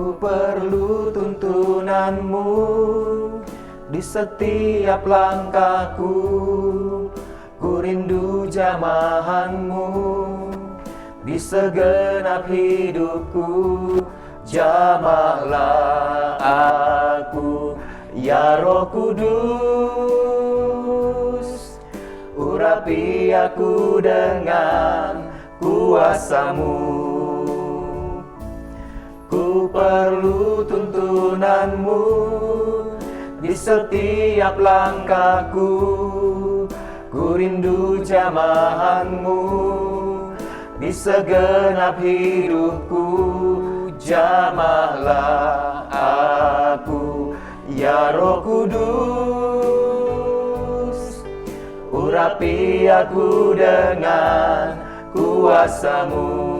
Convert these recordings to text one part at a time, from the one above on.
Ku perlu tuntunanmu di setiap langkahku. Ku rindu jamahanmu di segenap hidupku. Jamahlah aku, ya Roh Kudus. Urapi aku dengan kuasa-Mu. Ku perlu tuntunanmu di setiap langkahku. Ku rindu jamahanmu di segenap hidupku. Jamahlah aku, ya Roh Kudus. Urapi aku dengan kuasa-Mu.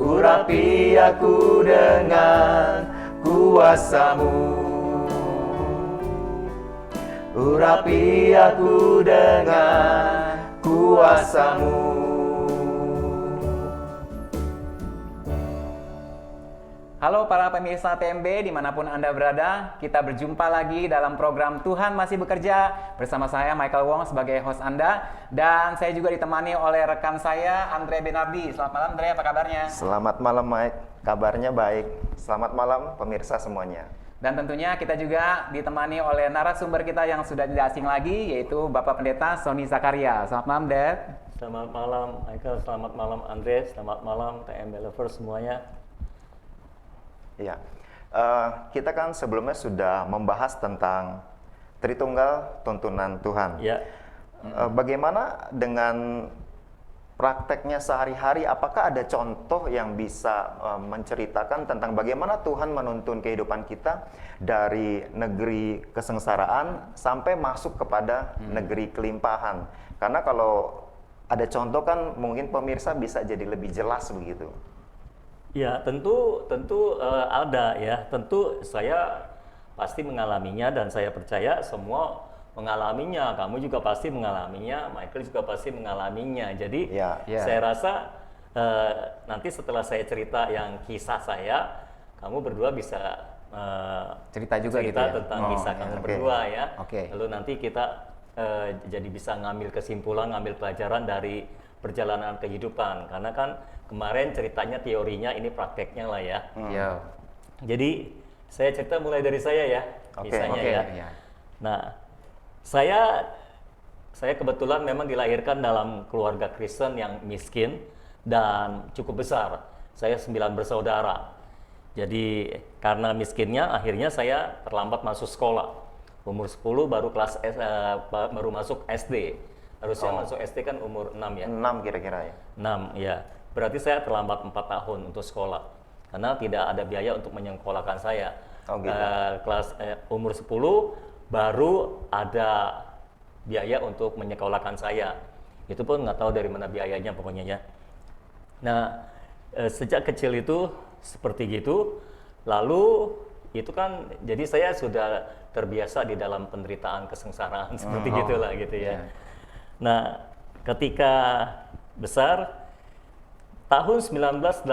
Urapi aku dengan kuasa-Mu. Urapi aku dengan kuasa-Mu. Halo para pemirsa TMB dimanapun Anda berada, kita berjumpa lagi dalam program Tuhan Masih Bekerja bersama saya Michael Wong sebagai host Anda, dan saya juga ditemani oleh rekan saya Andre Benardi. Selamat malam Andre, apa kabarnya? Selamat malam Mike, kabarnya baik. Selamat malam pemirsa semuanya. Dan tentunya kita juga ditemani oleh narasumber kita yang sudah tidak asing lagi, yaitu Bapak Pendeta Sony Zakaria. Selamat malam Dad. Selamat malam Michael, selamat malam Andre, selamat malam TMB lovers semuanya. Ya, kita kan sebelumnya sudah membahas tentang Tritunggal Tuntunan Tuhan. Ya. Bagaimana dengan prakteknya sehari-hari? Apakah ada contoh yang bisa menceritakan tentang bagaimana Tuhan menuntun kehidupan kita dari negeri kesengsaraan sampai masuk kepada negeri kelimpahan? Karena kalau ada contoh kan mungkin pemirsa bisa jadi lebih jelas begitu. Ya, tentu ada ya. Tentu saya pasti mengalaminya dan saya percaya semua mengalaminya. Kamu juga pasti mengalaminya, Michael juga pasti mengalaminya. Jadi saya rasa nanti setelah saya cerita yang kisah saya, kamu berdua bisa cerita juga cerita gitu ya? tentang kisah kamu berdua ya. Lalu nanti kita jadi bisa ngambil kesimpulan, ngambil pelajaran dari perjalanan kehidupan. Karena kan kemarin ceritanya teorinya, ini prakteknya lah ya. Jadi saya cerita mulai dari saya ya, misalnya ya. Nah, saya kebetulan memang dilahirkan dalam keluarga Kristen yang miskin dan cukup besar. Saya 9 bersaudara. Jadi karena miskinnya akhirnya saya terlambat masuk sekolah. Umur 10 baru baru masuk SD. Harusnya masuk SD kan umur 6 ya. 6 kira-kira ya. 6 ya. Berarti saya terlambat 4 tahun untuk sekolah. Karena tidak ada biaya untuk menyekolahkan saya. Umur 10 baru ada biaya untuk menyekolahkan saya. Itu pun nggak tahu dari mana biayanya pokoknya ya. Nah, sejak kecil itu seperti gitu. Lalu itu kan jadi saya sudah terbiasa di dalam penderitaan kesengsaraan seperti gitulah gitu ya. Nah, ketika besar tahun 1985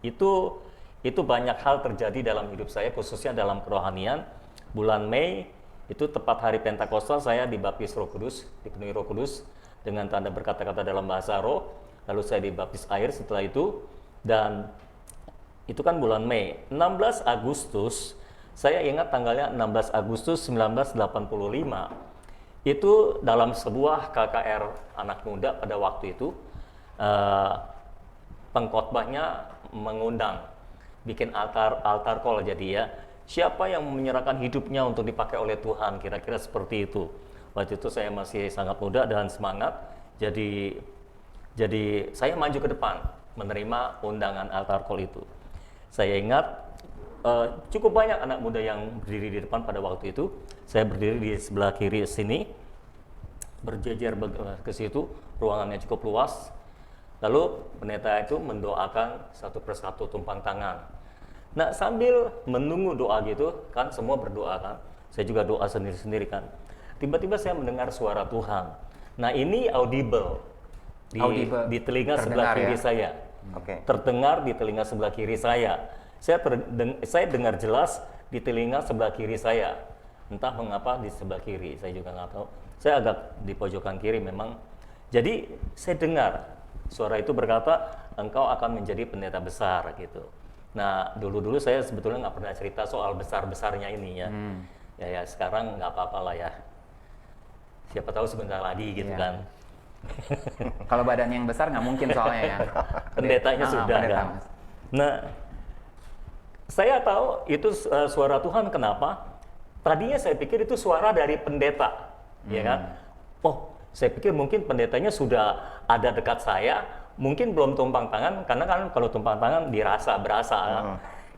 itu banyak hal terjadi dalam hidup saya, khususnya dalam kerohanian. Bulan Mei itu tepat hari Pentakosta, saya dibaptis Roh Kudus, dipenuhi Roh Kudus dengan tanda berkata-kata dalam bahasa Roh. Lalu saya dibaptis air setelah itu, dan itu kan bulan Mei. 16 Agustus, saya ingat tanggalnya 16 Agustus 1985. Itu dalam sebuah KKR anak muda pada waktu itu, pengkhotbahnya mengundang bikin altar call. Jadi ya, siapa yang menyerahkan hidupnya untuk dipakai oleh Tuhan, kira-kira seperti itu. Waktu itu saya masih sangat muda dan semangat, jadi saya maju ke depan menerima undangan altar call itu. Saya ingat cukup banyak anak muda yang berdiri di depan pada waktu itu. Saya berdiri di sebelah kiri sini, berjejer ke situ, ruangannya cukup luas. Lalu pendeta itu mendoakan satu persatu tumpang tangan. Nah, sambil menunggu doa gitu, kan semua berdoa kan. Saya juga doa sendiri-sendiri kan. Tiba-tiba saya mendengar suara Tuhan. Nah, ini audible di telinga sebelah kiri saya. Oke. Terdengar di telinga sebelah kiri saya. Saya dengar jelas di telinga sebelah kiri saya. Entah mengapa di sebelah kiri, saya juga nggak tahu. Saya agak di pojokan kiri memang. Jadi saya dengar suara itu berkata, engkau akan menjadi pendeta besar gitu. Nah, dulu-dulu saya sebetulnya nggak pernah cerita soal besar-besarnya ini ya. Ya sekarang nggak apa-apa lah ya. Siapa tahu sebentar lagi gitu Iya. kan. Kalau badan yang besar nggak mungkin soalnya ya. Pendetanya sudah pendeta, kan. Mas. Nah, saya tahu itu suara Tuhan kenapa? Tadinya saya pikir itu suara dari pendeta, ya kan? Oh, saya pikir mungkin pendetanya sudah ada dekat saya, mungkin belum tumpang tangan, karena kan kalau tumpang tangan berasa.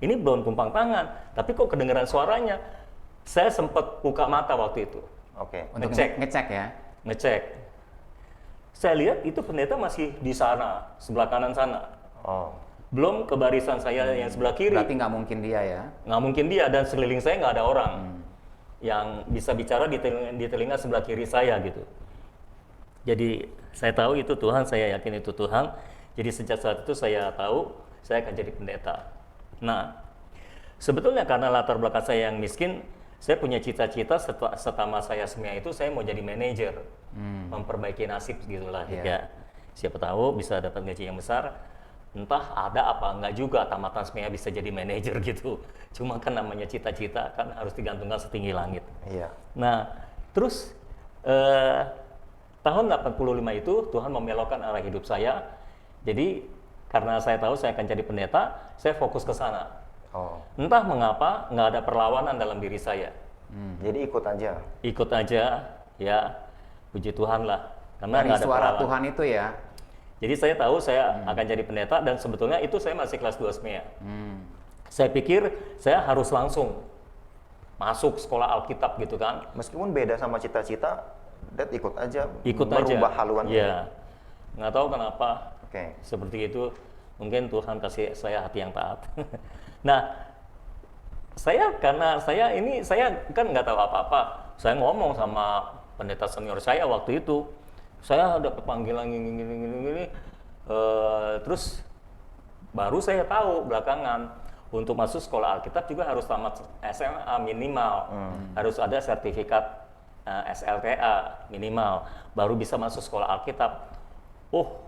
Ini belum tumpang tangan, tapi kok kedengaran suaranya? Saya sempat buka mata waktu itu, Oke. Untuk Ngecek. ngecek ya. ngecek. Saya lihat itu pendeta masih di sana, sebelah kanan sana. Oh. Belum ke barisan saya yang sebelah kiri. Berarti nggak mungkin dia ya. Nggak mungkin dia, dan sekeliling saya nggak ada orang yang bisa bicara di telinga sebelah kiri saya gitu. Jadi saya tahu itu Tuhan, saya yakin itu Tuhan. Jadi sejak saat itu saya tahu saya akan jadi pendeta. Nah, sebetulnya karena latar belakang saya yang miskin, saya punya cita-cita setelah saya SMEA itu saya mau jadi manajer, memperbaiki nasib gitulah. Iya. Ya, siapa tahu bisa dapat gaji yang besar. Entah ada apa enggak juga tamatan SMEA bisa jadi manajer gitu. Cuma kan namanya cita-cita kan harus digantungkan setinggi langit. Iya. Nah, terus tahun 85 itu Tuhan membelokkan arah hidup saya. Jadi karena saya tahu saya akan jadi pendeta, saya fokus ke sana. Oh. Entah mengapa nggak ada perlawanan dalam diri saya. Jadi ikut aja. Ikut aja, ya puji Tuhan lah. Karena Dari nggak ada suara perlawanan. Tuhan itu ya. Jadi saya tahu saya akan jadi pendeta, dan sebetulnya itu saya masih kelas 2 SMEA. Saya pikir saya harus langsung masuk sekolah Alkitab gitu kan. Meskipun beda sama cita-cita, Dad ikut aja. Ikut aja. merubah haluan. Iya. Nggak tahu kenapa Oke. seperti itu. Mungkin Tuhan kasih saya hati yang taat. Nah, karena saya kan nggak tahu apa-apa. Saya ngomong sama pendeta senior saya waktu itu. Saya ada panggilan gini. Terus baru saya tahu belakangan untuk masuk sekolah Alkitab juga harus tamat SMA minimal, harus ada sertifikat SLTA minimal, baru bisa masuk sekolah Alkitab. Oh,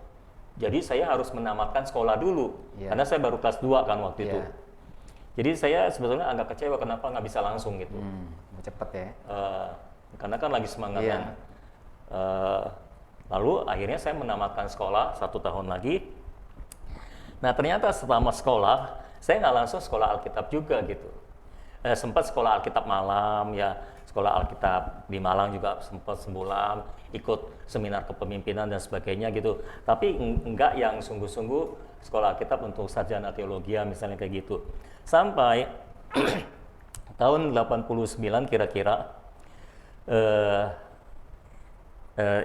jadi saya harus menamatkan sekolah dulu, Iya. karena saya baru kelas 2 kan waktu itu. Iya. Jadi saya sebetulnya agak kecewa kenapa nggak bisa langsung gitu. Cepet ya. Karena kan lagi semangatnya. Iya. Lalu akhirnya saya menamatkan sekolah 1 tahun lagi. Nah ternyata setelah sekolah, saya nggak langsung sekolah Alkitab juga gitu. Sempat sekolah Alkitab malam ya, sekolah Alkitab di Malang juga sempat sebulan, ikut seminar kepemimpinan dan sebagainya gitu. Tapi enggak yang sungguh-sungguh sekolah Alkitab untuk sarjana teologi misalnya kayak gitu. Sampai tahun 89 kira-kira,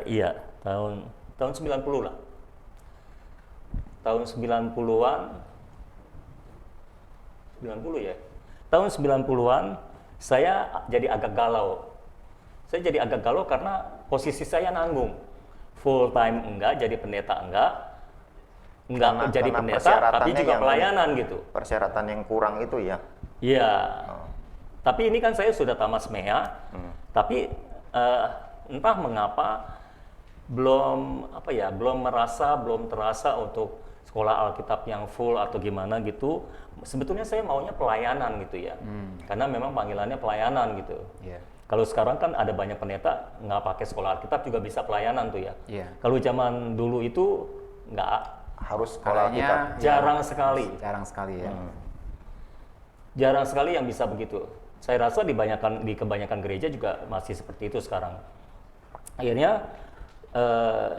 iya tahun 90 lah. Tahun 90-an 90 ya. Tahun 90-an saya jadi agak galau. Saya jadi agak galau karena posisi saya nanggung. Full time enggak, jadi pendeta enggak jadi Karena pendeta tapi persyaratannya juga yang- pelayanan gitu. Persyaratan yang kurang itu ya. Iya. Tapi ini kan saya sudah tamat SMEA, tapi entah mengapa belum terasa untuk sekolah Alkitab yang full atau gimana gitu. Sebetulnya saya maunya pelayanan gitu ya, karena memang panggilannya pelayanan gitu. Iya. Kalau sekarang kan ada banyak pendeta nggak pakai sekolah Alkitab juga bisa pelayanan tuh ya. Iya. Kalau zaman dulu itu nggak, Harus sekolah Caranya, Alkitab. jarang sekali. Jarang sekali ya. Jarang sekali yang bisa begitu. Saya rasa di kebanyakan gereja juga masih seperti itu sekarang. Akhirnya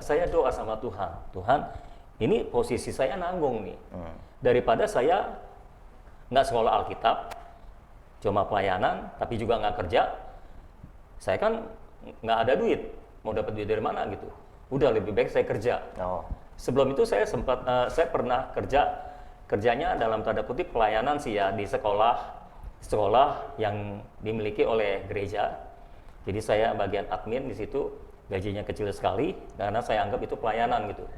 saya doa sama Tuhan, Tuhan, ini posisi saya nanggung nih. Daripada saya nggak sekolah Alkitab, cuma pelayanan, tapi juga nggak kerja, saya kan nggak ada duit. Mau dapat duit dari mana gitu? Udah lebih baik saya kerja. Oh. Sebelum itu saya pernah kerjanya dalam tanda kutip pelayanan sih ya, di sekolah yang dimiliki oleh gereja. Jadi saya bagian admin di situ, gajinya kecil sekali karena saya anggap itu pelayanan gitu.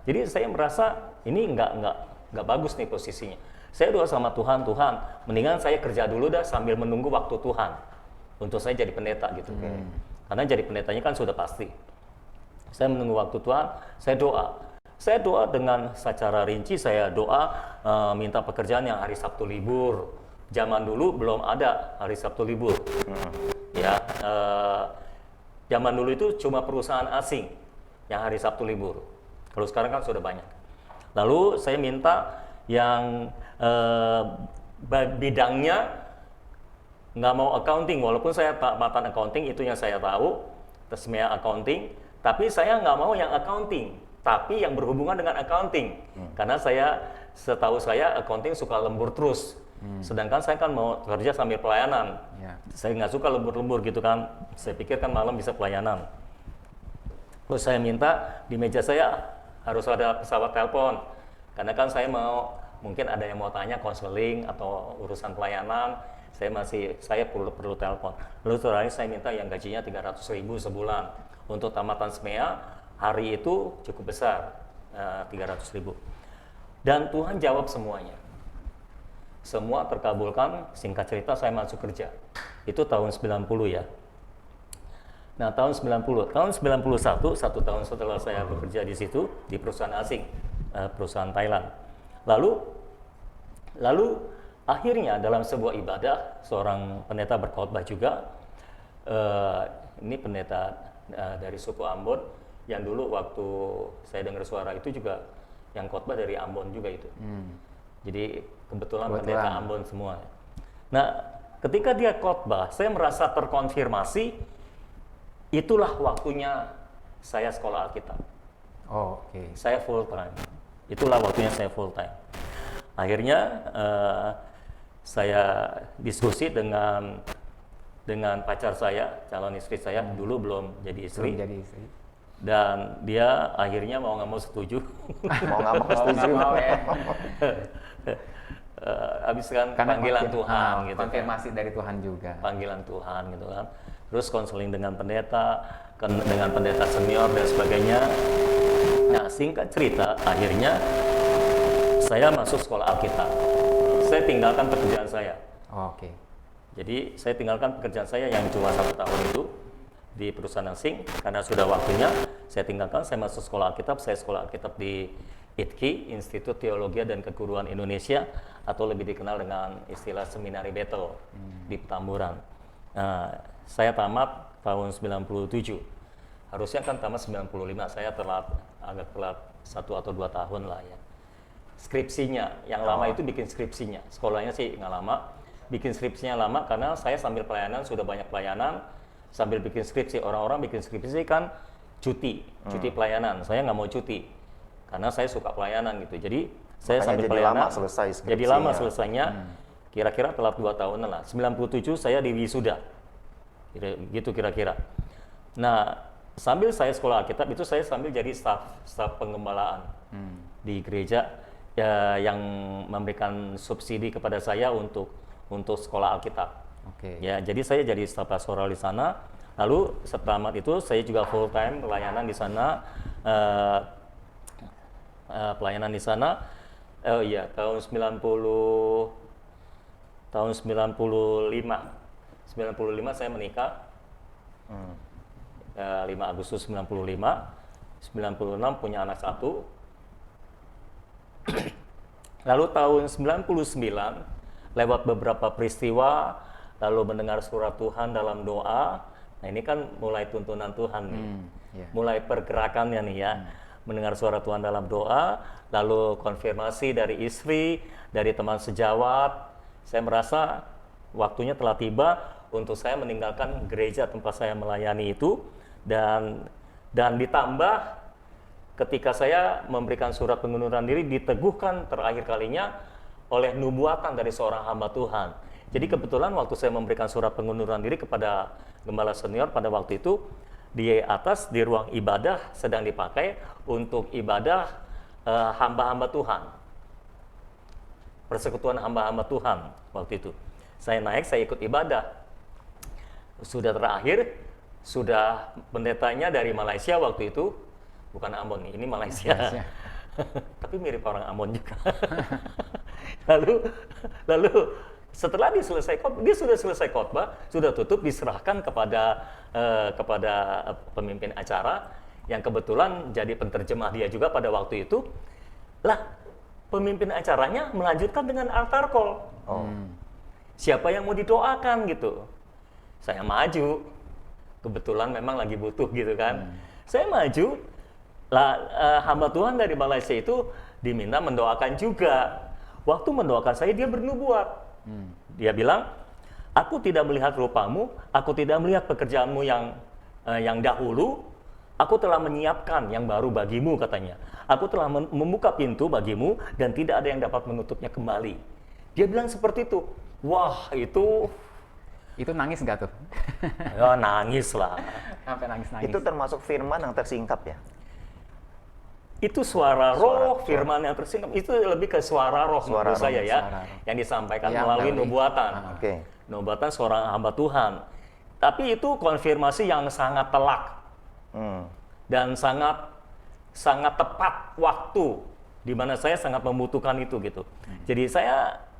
Jadi saya merasa ini nggak bagus nih posisinya. Saya doa sama Tuhan, mendingan saya kerja dulu dah sambil menunggu waktu Tuhan untuk saya jadi pendeta gitu. Karena jadi pendetanya kan sudah pasti. Saya menunggu waktu Tuhan, saya doa. Saya doa dengan secara rinci, saya doa minta pekerjaan yang hari Sabtu libur. Zaman dulu belum ada hari Sabtu libur. Ya, zaman dulu itu cuma perusahaan asing yang hari Sabtu libur. Kalau sekarang kan sudah banyak. Lalu saya minta yang bidangnya nggak mau accounting, walaupun saya tamatan accounting, itu yang saya tahu, SMEA accounting, tapi saya nggak mau yang accounting, tapi yang berhubungan dengan accounting. Karena setahu saya accounting suka lembur terus. Sedangkan saya kan mau kerja sambil pelayanan. Saya nggak suka lembur-lembur gitu kan. Saya pikir kan malam bisa pelayanan. Terus saya minta di meja saya harus ada pesawat telepon. Karena kan saya mungkin ada yang mau tanya konseling atau urusan pelayanan, saya perlu telepon. Lalu terakhir saya minta yang gajinya 300.000 sebulan. Untuk tamatan SMEA, hari itu cukup besar, 300.000. Dan Tuhan jawab semuanya. Semua terkabulkan, singkat cerita saya masuk kerja. Itu tahun 90 ya. Nah, tahun 90, tahun 91, 1 tahun setelah saya bekerja di situ, di perusahaan asing, perusahaan Thailand. Lalu akhirnya dalam sebuah ibadah, seorang pendeta berkhotbah juga, ini pendeta dari suku Ambon, yang dulu waktu saya dengar suara itu juga, yang khotbah dari Ambon juga itu. Jadi kebetulan pendeta Ambon semua. Nah, ketika dia khotbah, saya merasa terkonfirmasi, itulah waktunya saya sekolah Alkitab. Saya full time. Itulah waktunya saya full time. Akhirnya saya diskusi dengan pacar saya, calon istri saya, dulu belum jadi istri. Dan dia akhirnya mau nggak mau setuju. Mau nggak mau setuju. Habis kan panggilan Tuhan gitu. Konfirmasi dari Tuhan juga. Panggilan Tuhan gitu kan. Terus konseling dengan pendeta senior dan sebagainya. Nah, singkat cerita, akhirnya saya masuk sekolah Alkitab. Saya tinggalkan pekerjaan saya. Jadi saya tinggalkan pekerjaan saya yang cuma 1 tahun itu di perusahaan asing, karena sudah waktunya saya tinggalkan. Saya masuk sekolah Alkitab. Saya sekolah Alkitab di ITKI, Institut Teologi dan Keguruan Indonesia, atau lebih dikenal dengan istilah Seminari Bethel di Petamburan. Saya tamat tahun 97. Harusnya kan tamat 95. Saya agak telat 1 atau 2 tahun lah ya. Skripsinya, yang lama itu bikin skripsinya. Sekolahnya sih nggak lama. Bikin skripsinya lama karena saya sambil pelayanan, sudah banyak pelayanan, sambil bikin skripsi. Orang-orang bikin skripsi kan cuti pelayanan. Saya nggak mau cuti karena saya suka pelayanan gitu. Jadi saya sambil pelayanan. Jadi lama selesainya. Kira-kira telat 2 tahunan lah. 97 saya di wisuda. Gitu kira-kira. Nah, sambil saya sekolah Alkitab itu saya sambil jadi staf pengembalaan di gereja yang memberikan subsidi kepada saya untuk sekolah Alkitab. Ya, jadi saya jadi staf pastoral di sana. Lalu setelah tamat itu saya juga full time pelayanan di sana. Tahun 95 saya menikah. 5 Agustus 95. 96 punya anak 1. Lalu tahun 99 lewat beberapa peristiwa, lalu mendengar surat Tuhan dalam doa. Nah, ini kan mulai tuntunan Tuhan nih. Mulai pergerakannya nih ya. Mendengar suara Tuhan dalam doa, lalu konfirmasi dari istri, dari teman sejawat. Saya merasa waktunya telah tiba untuk saya meninggalkan gereja tempat saya melayani itu, dan ditambah ketika saya memberikan surat pengunduran diri, diteguhkan terakhir kalinya oleh nubuatan dari seorang hamba Tuhan. Jadi kebetulan waktu saya memberikan surat pengunduran diri kepada gembala senior pada waktu itu, di atas di ruang ibadah sedang dipakai untuk ibadah hamba-hamba Tuhan, persekutuan hamba-hamba Tuhan waktu itu. Saya naik, saya ikut ibadah. Sudah terakhir, sudah pendetanya dari Malaysia waktu itu, bukan Ambon nih, ini Malaysia. Tapi mirip orang Ambon juga. lalu lalu setelah dia sudah selesai khotbah, sudah tutup, diserahkan kepada pemimpin acara yang kebetulan jadi penterjemah dia juga pada waktu itu. Lah, pemimpin acaranya melanjutkan dengan altar call. Siapa yang mau didoakan gitu? Saya maju. Kebetulan memang lagi butuh gitu kan. Saya maju. Lah, hamba Tuhan dari Malaysia itu diminta mendoakan juga. Waktu mendoakan saya, dia bernubuat. Dia bilang, aku tidak melihat rupamu, aku tidak melihat pekerjaanmu yang dahulu, aku telah menyiapkan yang baru bagimu, katanya. Aku telah membuka pintu bagimu dan tidak ada yang dapat menutupnya kembali. Dia bilang seperti itu. Wah, itu nangis nggak tuh? ya nangis lah. Sampai nangis-nangis. Itu termasuk firman yang tersingkap ya? Itu suara roh, firman yang tersingkap. Itu lebih ke suara roh menurut saya ya. suara roh. Yang disampaikan Yang melalui dari- nubuatan. Oke. Nubuatan seorang hamba Tuhan. Tapi itu konfirmasi yang sangat telak. Dan sangat tepat waktu di mana saya sangat membutuhkan itu gitu. Jadi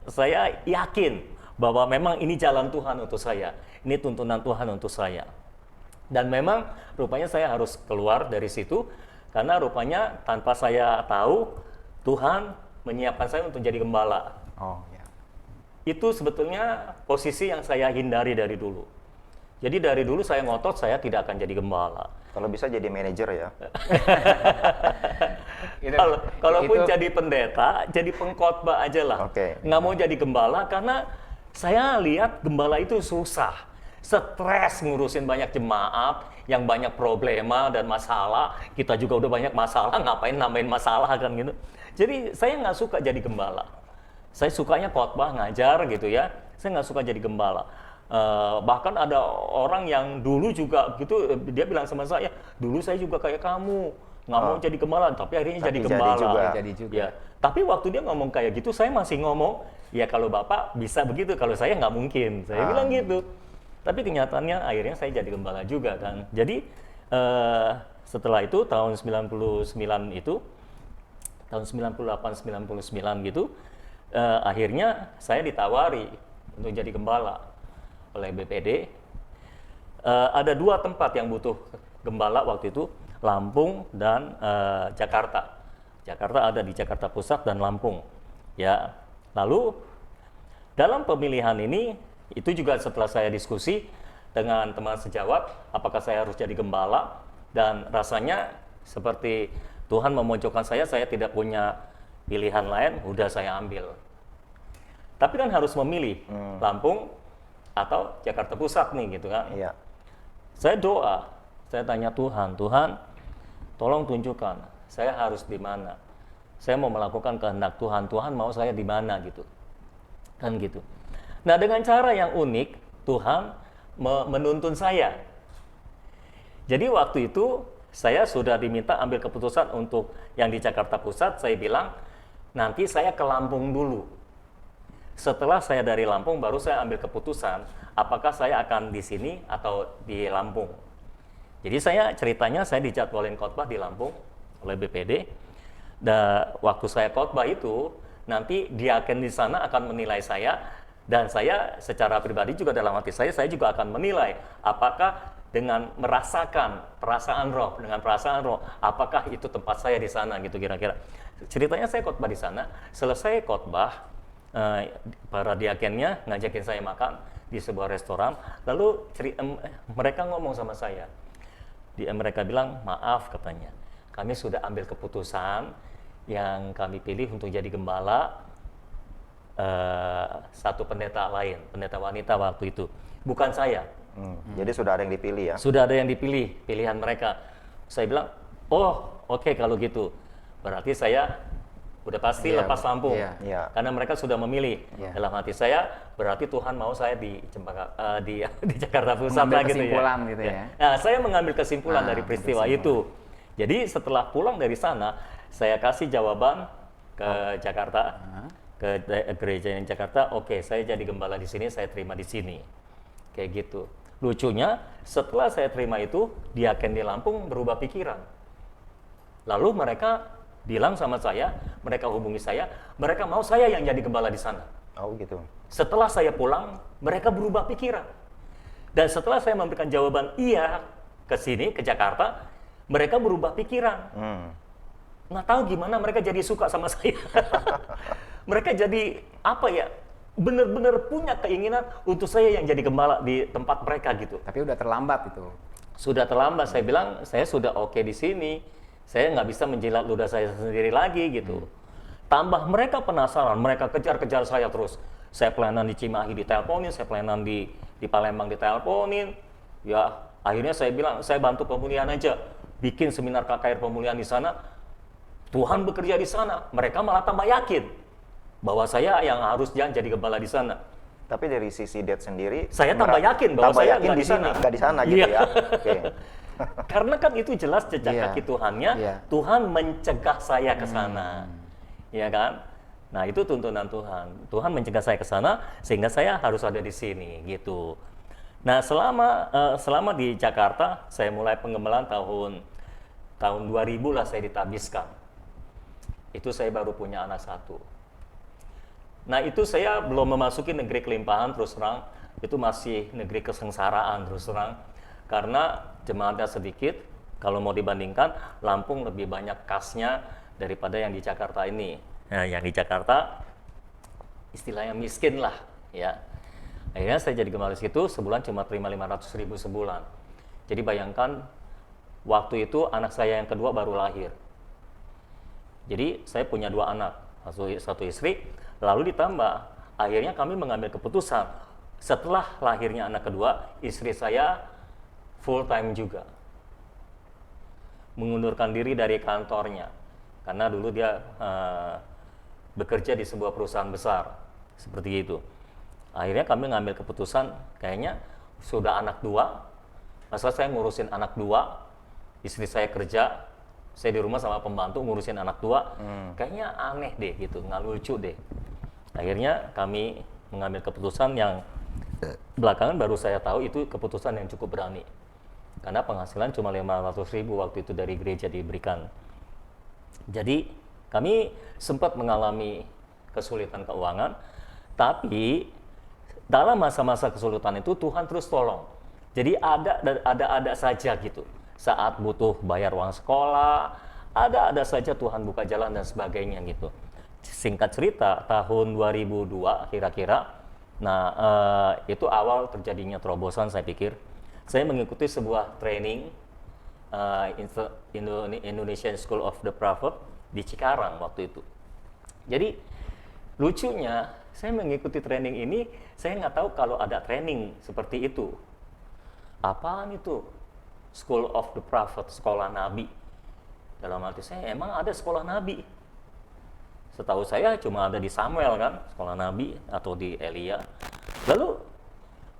saya yakin bahwa memang ini jalan Tuhan untuk saya. Ini tuntunan Tuhan untuk saya. Dan memang rupanya saya harus keluar dari situ karena rupanya tanpa saya tahu Tuhan menyiapkan saya untuk jadi gembala. Oh ya. Itu sebetulnya posisi yang saya hindari dari dulu. Jadi dari dulu saya ngotot saya tidak akan jadi gembala. Kalau bisa jadi manajer ya. Kalaupun jadi pendeta, jadi pengkhotbah aja lah. Oke. Nggak mau jadi gembala karena saya lihat gembala itu susah. Stres ngurusin banyak jemaat yang banyak problema dan masalah. Kita juga udah banyak masalah, ngapain nambahin masalah kan gitu. Jadi saya nggak suka jadi gembala. Saya sukanya khotbah, ngajar gitu ya. Saya nggak suka jadi gembala. Bahkan ada orang yang dulu juga gitu, dia bilang sama saya, dulu saya juga kayak kamu, nggak mau jadi gembala, tapi akhirnya Tapi jadi jadi gembala. juga. Jadi juga. Ya, tapi waktu dia ngomong kayak gitu, saya masih ngomong, ya kalau Bapak bisa begitu, kalau saya nggak mungkin. Saya bilang gitu. Tapi kenyataannya akhirnya saya jadi gembala juga kan. Jadi setelah itu tahun 99 itu, tahun 98-99 gitu, akhirnya saya ditawari untuk jadi gembala oleh BPD. Ada dua tempat yang butuh gembala waktu itu, Lampung dan Jakarta. Jakarta ada di Jakarta Pusat dan Lampung. Ya, lalu dalam pemilihan ini itu juga setelah saya diskusi dengan teman sejawat, apakah saya harus jadi gembala, dan rasanya seperti Tuhan memojokkan saya tidak punya pilihan lain, udah saya ambil. Tapi kan harus memilih Lampung atau Jakarta Pusat nih gitu kan. Iya. Saya doa, saya tanya Tuhan, tolong tunjukkan saya harus di mana. Saya mau melakukan kehendak Tuhan, Tuhan mau saya di mana gitu. Kan gitu. Nah, dengan cara yang unik, Tuhan menuntun saya. Jadi waktu itu saya sudah diminta ambil keputusan untuk yang di Jakarta Pusat. Saya bilang, nanti saya ke Lampung dulu. Setelah saya dari Lampung, baru saya ambil keputusan apakah saya akan di sini atau di Lampung. Jadi ceritanya saya dijadwalin khotbah di Lampung oleh BPD. Dan waktu saya khotbah itu, nanti diaken di sana akan menilai saya, dan saya secara pribadi juga dalam hati saya juga akan menilai apakah dengan merasakan perasaan roh, apakah itu tempat saya di sana gitu kira-kira. Ceritanya saya khotbah di sana, selesai khotbah, para diakennya ngajakin saya makan di sebuah restoran, lalu mereka ngomong sama saya. Mereka bilang, maaf katanya, kami sudah ambil keputusan yang kami pilih untuk jadi gembala satu pendeta lain, pendeta wanita waktu itu, bukan saya. Jadi sudah ada yang dipilih ya? Sudah ada yang dipilih, pilihan mereka. Saya bilang, oh oke, kalau gitu, berarti saya udah pasti Iya, lepas Lampung, iya. karena mereka sudah memilih. Iya. Dalam hati saya, berarti Tuhan mau saya di Jakarta Pusat Mengambil lah gitu ya. kesimpulan gitu ya. Nah, saya mengambil kesimpulan dari peristiwa kesimpulan. itu. Jadi setelah pulang dari sana, saya kasih jawaban ke Jakarta, ke gereja yang Jakarta. Oke, saya jadi gembala di sini, saya terima di sini, kayak gitu. Lucunya, setelah saya terima itu, diaken di Lampung berubah pikiran. Lalu mereka bilang sama saya, mereka hubungi saya, mereka mau saya yang jadi gembala di sana. Oh gitu. Setelah saya pulang, mereka berubah pikiran. Dan setelah saya memberikan jawaban iya ke sini, ke Jakarta, mereka berubah pikiran. Nggak tahu gimana mereka jadi suka sama saya. Mereka jadi apa ya? Benar-benar punya keinginan untuk saya yang jadi gembala di tempat mereka gitu. Tapi udah terlambat itu. Sudah terlambat, saya bilang saya sudah oke di sini. Saya nggak bisa menjilat ludah saya sendiri lagi gitu. Tambah mereka penasaran, mereka kejar-kejar saya terus. Saya pelayanan di Cimahi diteleponin, saya pelayanan di Palembang diteleponin. Ya, akhirnya saya bilang, saya bantu pemulihan aja. Bikin seminar KKR pemulihan di sana. Tuhan bekerja di sana. Mereka malah tambah yakin bahwa saya yang harus jadi gembala di sana. Tapi dari sisi Dad sendiri, Saya tambah yakin bahwa tambah saya yakin nggak di di sini, sana. nggak di sana gitu Iya. ya. Oke. Karena kan itu jelas jejak Iya. kaki Tuhannya, Iya. Tuhan mencegah saya ke sana. Ya kan? Nah, itu tuntunan Tuhan. Tuhan mencegah saya ke sana sehingga saya harus ada di sini gitu. Nah, selama di Jakarta, saya mulai penggembalaan tahun 2000 lah saya ditabiskan. Itu saya baru punya anak satu. Nah, itu saya belum memasuki negeri kelimpahan terus terang, itu masih negeri kesengsaraan terus terang. Karena jemaatnya sedikit, kalau mau dibandingkan, Lampung lebih banyak kasnya daripada yang di Jakarta ini. Nah, yang di Jakarta istilahnya miskin lah, ya. Akhirnya saya jadi gembala di situ, sebulan cuma terima 500.000 sebulan. Jadi bayangkan, waktu itu anak saya yang kedua baru lahir. Jadi saya punya 2 anak, satu istri, lalu ditambah, akhirnya kami mengambil keputusan, setelah lahirnya anak kedua, istri saya full time juga. Mengundurkan diri dari kantornya, karena dulu dia bekerja di sebuah perusahaan besar, seperti itu. Akhirnya kami ngambil keputusan, kayaknya sudah anak 2, masa saya ngurusin anak 2, istri saya kerja, saya di rumah sama pembantu ngurusin anak 2, kayaknya aneh deh gitu, nggak lucu deh. Akhirnya kami mengambil keputusan yang belakangan baru saya tahu itu keputusan yang cukup berani. Karena penghasilan cuma 500.000 waktu itu dari gereja diberikan. Jadi kami sempat mengalami kesulitan keuangan, tapi dalam masa-masa kesulitan itu Tuhan terus tolong. Jadi ada saja gitu. Saat butuh bayar uang sekolah, ada saja Tuhan buka jalan dan sebagainya gitu. Singkat cerita, tahun 2002 kira-kira, nah itu awal terjadinya terobosan saya pikir. Saya mengikuti sebuah training Indonesian School of the Prophet di Cikarang waktu itu. Jadi lucunya, saya mengikuti training ini, saya nggak tahu kalau ada training seperti itu. Apaan itu? School of the Prophet, sekolah Nabi. Dalam hati saya, emang ada sekolah Nabi? Setahu saya cuma ada di Samuel kan, sekolah Nabi, atau di Elia. Lalu,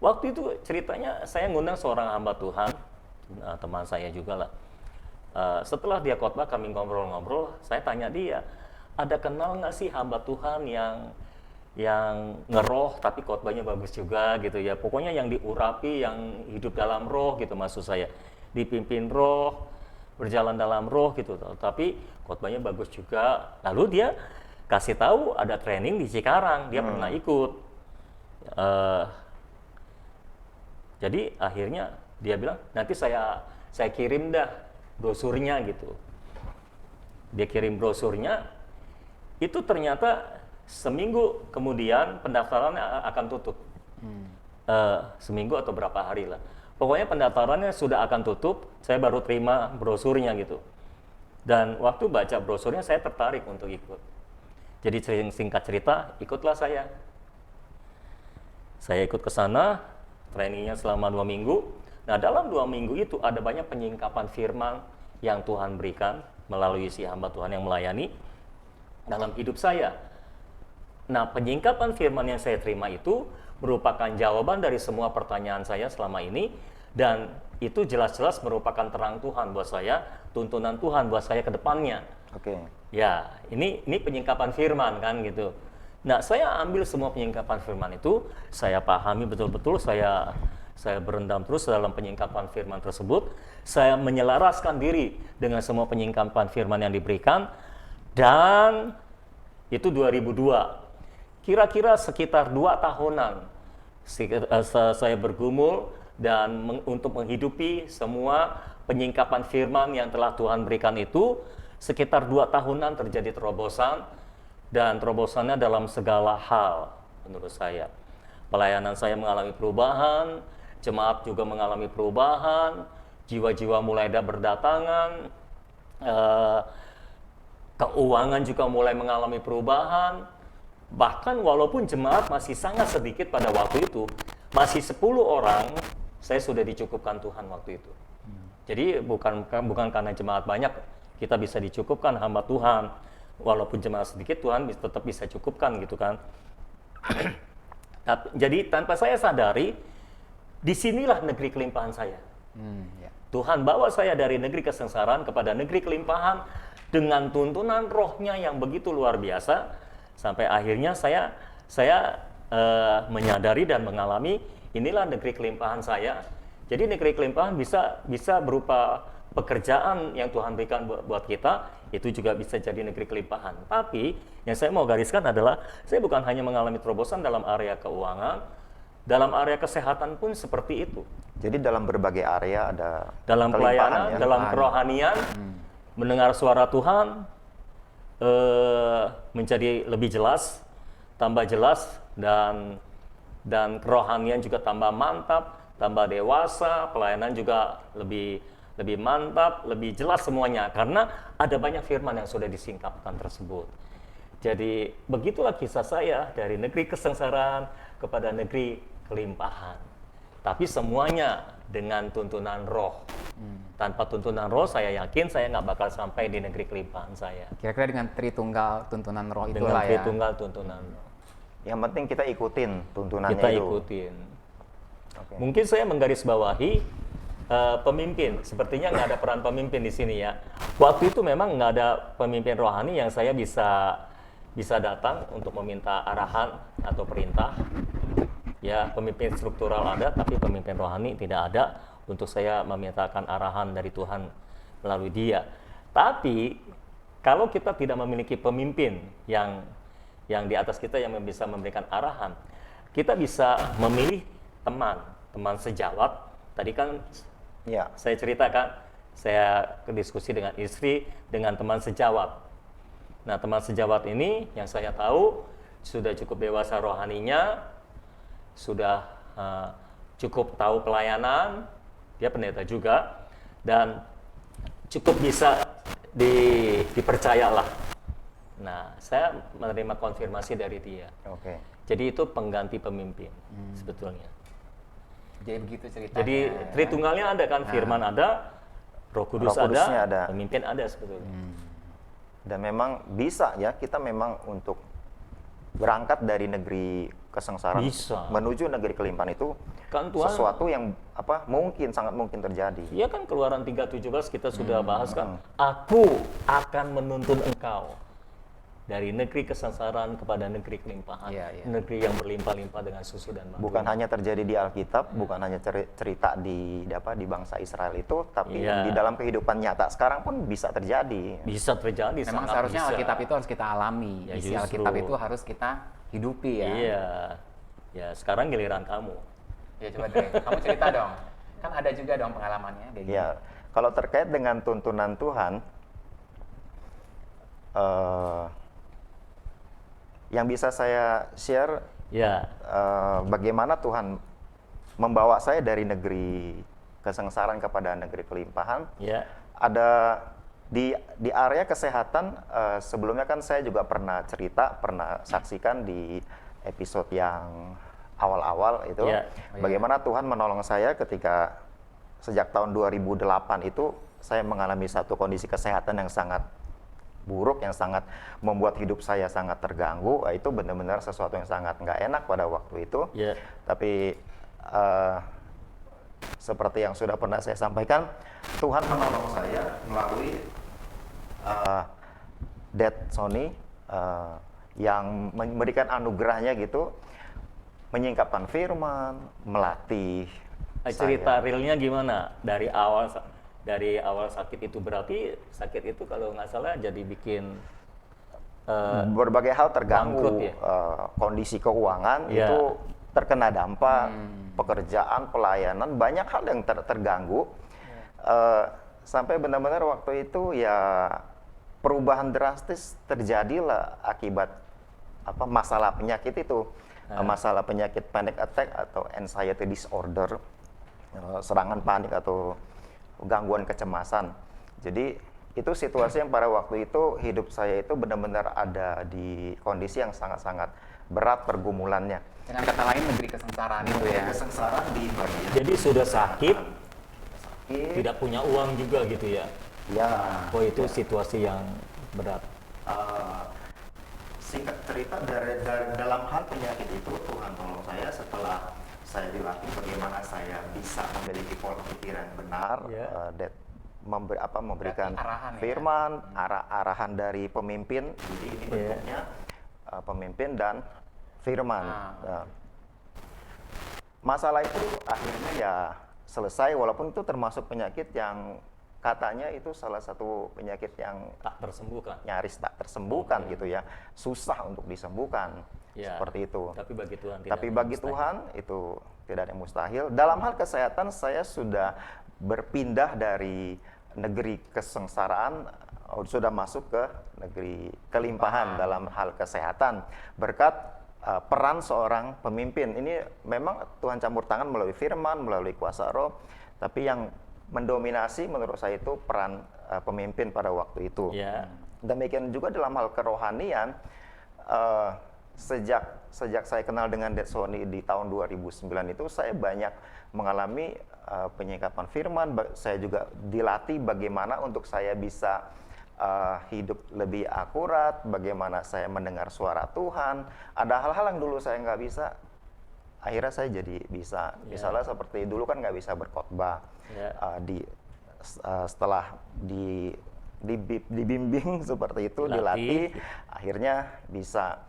waktu itu ceritanya saya ngundang seorang hamba Tuhan, teman saya juga lah. Setelah dia khotbah, kami ngobrol-ngobrol, saya tanya dia, ada kenal nggak sih hamba Tuhan yang ngeroh tapi khotbahnya bagus juga gitu ya. Pokoknya yang diurapi, yang hidup dalam roh gitu maksud saya. Dipimpin roh, berjalan dalam roh gitu, tapi khotbahnya bagus juga. Lalu dia kasih tahu ada training di Cikarang, dia pernah ikut. Jadi akhirnya dia bilang nanti saya kirim dah brosurnya gitu. Dia kirim brosurnya, itu ternyata seminggu kemudian pendaftarannya akan tutup. Seminggu atau berapa hari lah. Pokoknya pendaftarannya sudah akan tutup, saya baru terima brosurnya gitu. Dan waktu baca brosurnya saya tertarik untuk ikut. Jadi singkat cerita, ikutlah saya. Saya ikut ke sana, trainingnya selama 2 minggu. Nah dalam 2 minggu itu ada banyak penyingkapan firman yang Tuhan berikan melalui si hamba Tuhan yang melayani dalam hidup saya. Nah penyingkapan firman yang saya terima itu merupakan jawaban dari semua pertanyaan saya selama ini, dan itu jelas-jelas merupakan terang Tuhan buat saya, tuntunan Tuhan buat saya ke depannya. Oke. Ya, ini penyingkapan firman kan gitu. Nah, saya ambil semua penyingkapan firman itu, saya pahami betul-betul, saya berendam terus dalam penyingkapan firman tersebut, saya menyelaraskan diri dengan semua penyingkapan firman yang diberikan, Dan itu 2002. Kira-kira sekitar 2 tahunan saya bergumul dan untuk menghidupi semua penyingkapan firman yang telah Tuhan berikan itu. Sekitar 2 tahunan terjadi terobosan, dan terobosannya dalam segala hal menurut saya. Pelayanan saya mengalami perubahan, jemaat juga mengalami perubahan, jiwa-jiwa mulai berdatangan, keuangan juga mulai mengalami perubahan. Bahkan walaupun jemaat masih sangat sedikit pada waktu itu, masih 10 orang, saya sudah dicukupkan Tuhan waktu itu. Jadi bukan karena jemaat banyak kita bisa dicukupkan hamba Tuhan. Walaupun jemaat sedikit, Tuhan tetap bisa cukupkan gitu kan. Jadi tanpa saya sadari, disinilah negeri kelimpahan saya. Ya. Tuhan bawa saya dari negeri kesengsaraan kepada negeri kelimpahan dengan tuntunan rohnya yang begitu luar biasa, sampai akhirnya saya menyadari dan mengalami inilah negeri kelimpahan saya. Jadi negeri kelimpahan bisa berupa pekerjaan yang Tuhan berikan buat kita, itu juga bisa jadi negeri kelimpahan. Tapi yang saya mau gariskan adalah saya bukan hanya mengalami terobosan dalam area keuangan, dalam area kesehatan pun seperti itu. Jadi dalam berbagai area ada Dalam pelayanan, ya? dalam kerohanian, mendengar suara Tuhan menjadi lebih jelas, tambah jelas, dan kerohanian juga tambah mantap, tambah dewasa, pelayanan juga lebih mantap, lebih jelas semuanya, karena ada banyak firman yang sudah disingkapkan tersebut. Jadi begitulah kisah saya dari negeri kesengsaraan kepada negeri kelimpahan. Tapi semuanya dengan tuntunan roh. Tanpa tuntunan roh, saya yakin saya nggak bakal sampai di negeri kelimpahan saya. Kira-kira dengan Tritunggal tuntunan roh Dengan itulah ya. Tritunggal tuntunan roh. Yang penting kita ikutin tuntunannya Kita itu. ikutin. Oke. Mungkin saya menggarisbawahi pemimpin. Sepertinya nggak ada peran pemimpin di sini ya. Waktu itu memang nggak ada pemimpin rohani yang saya bisa datang untuk meminta arahan atau perintah. Ya, pemimpin struktural ada, tapi pemimpin rohani tidak ada untuk saya memintakan arahan dari Tuhan melalui dia. Tapi kalau kita tidak memiliki pemimpin yang di atas kita yang bisa memberikan arahan, kita bisa memilih teman sejawat. Tadi kan Ya. saya ceritakan, saya diskusi dengan istri, dengan teman sejawat. Nah, teman sejawat ini yang saya tahu sudah cukup dewasa rohaninya, sudah cukup tahu pelayanan, dia pendeta juga, dan cukup bisa dipercayalah. Nah, saya menerima konfirmasi dari dia. Oke. Jadi itu pengganti pemimpin sebetulnya. Jadi begitu ceritanya. Jadi Tritunggalnya ada kan, firman ada, Roh Kudus Roh Kudusnya ada, ada. pemimpin ada sebetulnya. Dan memang bisa ya, kita memang untuk berangkat dari negeri kesengsaraan Bisa. menuju negeri kelimpahan itu Kan Tuhan, sesuatu yang sangat mungkin terjadi. iya kan Keluaran 3:17 kita sudah bahas kan, aku akan menuntun engkau dari negeri kesengsaraan kepada negeri kelimpahan, Iya, iya. negeri yang berlimpah-limpah dengan susu dan madu. Bukan hanya terjadi di Alkitab, bukan hanya cerita di bangsa Israel itu, tapi Iya. di dalam kehidupan nyata sekarang pun bisa terjadi. Bisa terjadi, Memang sangat seharusnya bisa. Alkitab itu harus kita alami. Ya, Isi justru. Alkitab itu harus kita hidupi ya. Iya, ya sekarang giliran kamu. Ya coba deh, kamu cerita dong. Kan ada juga dong pengalamannya kayak gini. Ya, kalau terkait dengan tuntunan Tuhan, yang bisa saya share Ya, bagaimana Tuhan membawa saya dari negeri kesengsaraan kepada negeri kelimpahan. ya, Ada di area kesehatan, sebelumnya kan saya juga pernah saksikan di episode yang awal-awal itu, Iya. bagaimana Tuhan menolong saya ketika sejak tahun 2008 itu saya mengalami satu kondisi kesehatan yang sangat buruk, yang sangat membuat hidup saya sangat terganggu. Itu benar-benar sesuatu yang sangat nggak enak pada waktu itu. ya, Tapi seperti yang sudah pernah saya sampaikan, Tuhan menolong saya melalui Dad Sony yang memberikan anugerahnya gitu, menyingkapkan firman, melatih cerita saya. realnya gimana dari awal sakit itu? Berarti sakit itu kalau nggak salah jadi bikin berbagai hal terganggu, bangkrut ya? kondisi keuangan Ya. itu terkena dampak, pekerjaan, pelayanan, banyak hal yang terganggu. Sampai benar-benar waktu itu ya perubahan drastis terjadilah akibat masalah penyakit itu, masalah penyakit panic attack atau anxiety disorder, serangan panik atau gangguan kecemasan. Jadi itu situasi yang pada waktu itu hidup saya itu benar-benar ada di kondisi yang sangat-sangat berat pergumulannya. Dengan kata lain negeri kesengsaraan itu ya. Kesengsaraan di bagian Jadi sudah sakit, sakit. tidak punya uang juga gitu ya. Ya. Oh itu situasi yang berat. Singkat cerita dari dalam hal penyakit itu Tuhan tolong saya setelah saya dilatih bagaimana saya bisa memiliki pola pikir yang benar, Ya. memberikan Berarti arahan ya? firman, arahan dari pemimpin. Jadi ini bentuknya pemimpin dan firman. Nah, masalah itu akhirnya ya selesai, walaupun itu termasuk penyakit yang katanya itu salah satu penyakit yang Tak tersembuhkan. nyaris tak tersembuhkan gitu ya, susah untuk disembuhkan, Ya. seperti itu. Tapi bagi Tuhan tidak Tapi ada bagi yang mustahil. Tuhan itu tidak ada yang mustahil. Dalam hal kesehatan saya sudah berpindah dari negeri kesengsaraan, sudah masuk ke negeri kelimpahan dalam hal kesehatan berkat peran seorang pemimpin. Ini memang Tuhan campur tangan melalui firman, melalui kuasa roh, tapi yang mendominasi menurut saya itu peran pemimpin pada waktu itu. Ya. Demikian juga dalam hal kerohanian, sejak saya kenal dengan Dad Sony di tahun 2009 itu saya banyak mengalami penyikapan firman. Saya juga dilatih bagaimana untuk saya bisa hidup lebih akurat, bagaimana saya mendengar suara Tuhan. Ada hal-hal yang dulu saya nggak bisa, akhirnya saya jadi bisa. Misalnya seperti dulu kan nggak bisa berkhotbah. Setelah dibimbing seperti itu, dilatih, akhirnya bisa.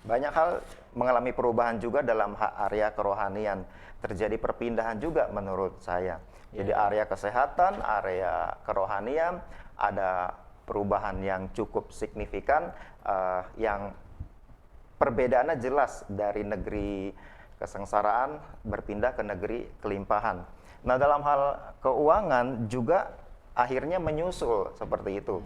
Banyak hal mengalami perubahan juga dalam area kerohanian. Terjadi perpindahan juga menurut saya. Jadi area kesehatan, area kerohanian, ada perubahan yang cukup signifikan, yang perbedaannya jelas dari negeri kesengsaraan berpindah ke negeri kelimpahan. Nah, dalam hal keuangan juga akhirnya menyusul seperti itu.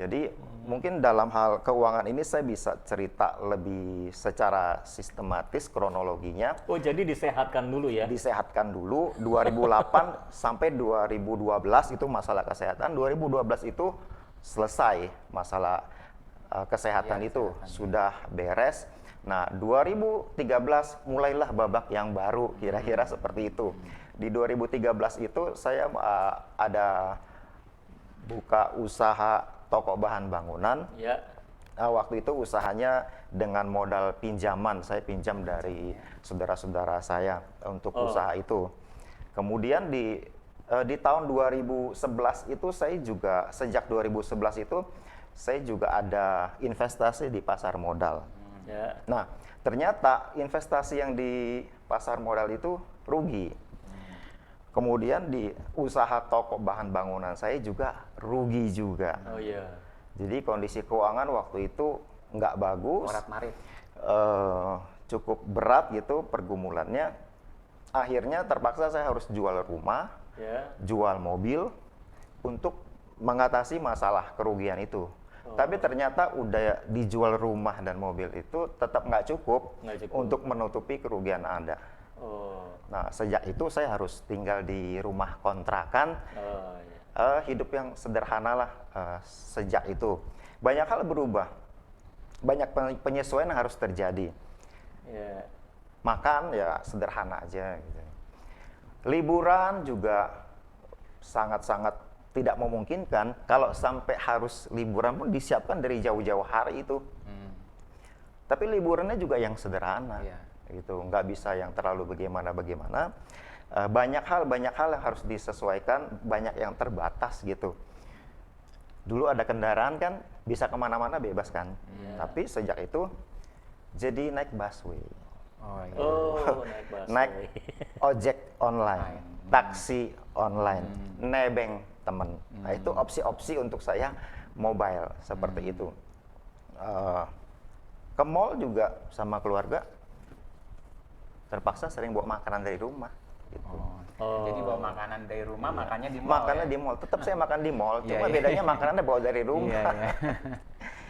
Jadi mungkin dalam hal keuangan ini saya bisa cerita lebih secara sistematis kronologinya. Oh jadi disehatkan dulu ya? Disehatkan dulu 2008 sampai 2012 itu masalah kesehatan. 2012 itu selesai masalah kesehatan itu sudah beres. Nah, 2013 mulailah babak yang baru, kira-kira seperti itu. Di 2013 itu saya ada buka usaha toko bahan bangunan. Ya. Waktu itu usahanya dengan modal pinjaman, saya pinjam dari saudara-saudara saya untuk usaha itu. Kemudian di tahun 2011 itu saya juga, sejak 2011 itu saya juga ada investasi di pasar modal. Ya. Nah, ternyata investasi yang di pasar modal itu rugi. Kemudian di usaha toko bahan bangunan saya juga rugi juga. Oh iya. Jadi kondisi keuangan waktu itu nggak bagus, Morat-marit. cukup berat gitu pergumulannya. Akhirnya terpaksa saya harus jual rumah, jual mobil untuk mengatasi masalah kerugian itu. Tapi ternyata udah dijual rumah dan mobil itu tetap nggak cukup untuk menutupi kerugian Anda. Nah, sejak itu saya harus tinggal di rumah kontrakan, hidup yang sederhana lah sejak itu. Banyak hal berubah, banyak penyesuaian yang harus terjadi. Makan ya sederhana aja. Gitu. Liburan juga sangat-sangat tidak memungkinkan. Kalau sampai harus liburan pun disiapkan dari jauh-jauh hari itu. Tapi liburannya juga yang sederhana. Gitu, nggak bisa yang terlalu bagaimana-bagaimana. Banyak hal yang harus disesuaikan, banyak yang terbatas gitu. Dulu ada kendaraan kan bisa kemana-mana bebas kan, tapi sejak itu jadi naik busway, naik ojek online, taksi online, nebeng temen. Nah itu opsi-opsi untuk saya mobile seperti itu. Ke mall juga sama keluarga terpaksa sering bawa makanan dari rumah. Gitu. Jadi bawa makanan dari rumah, makannya di mall. Makannya ya? di mall, tetap saya makan di mall, Iya, cuma iya. bedanya makanannya bawa dari rumah. Iya, iya.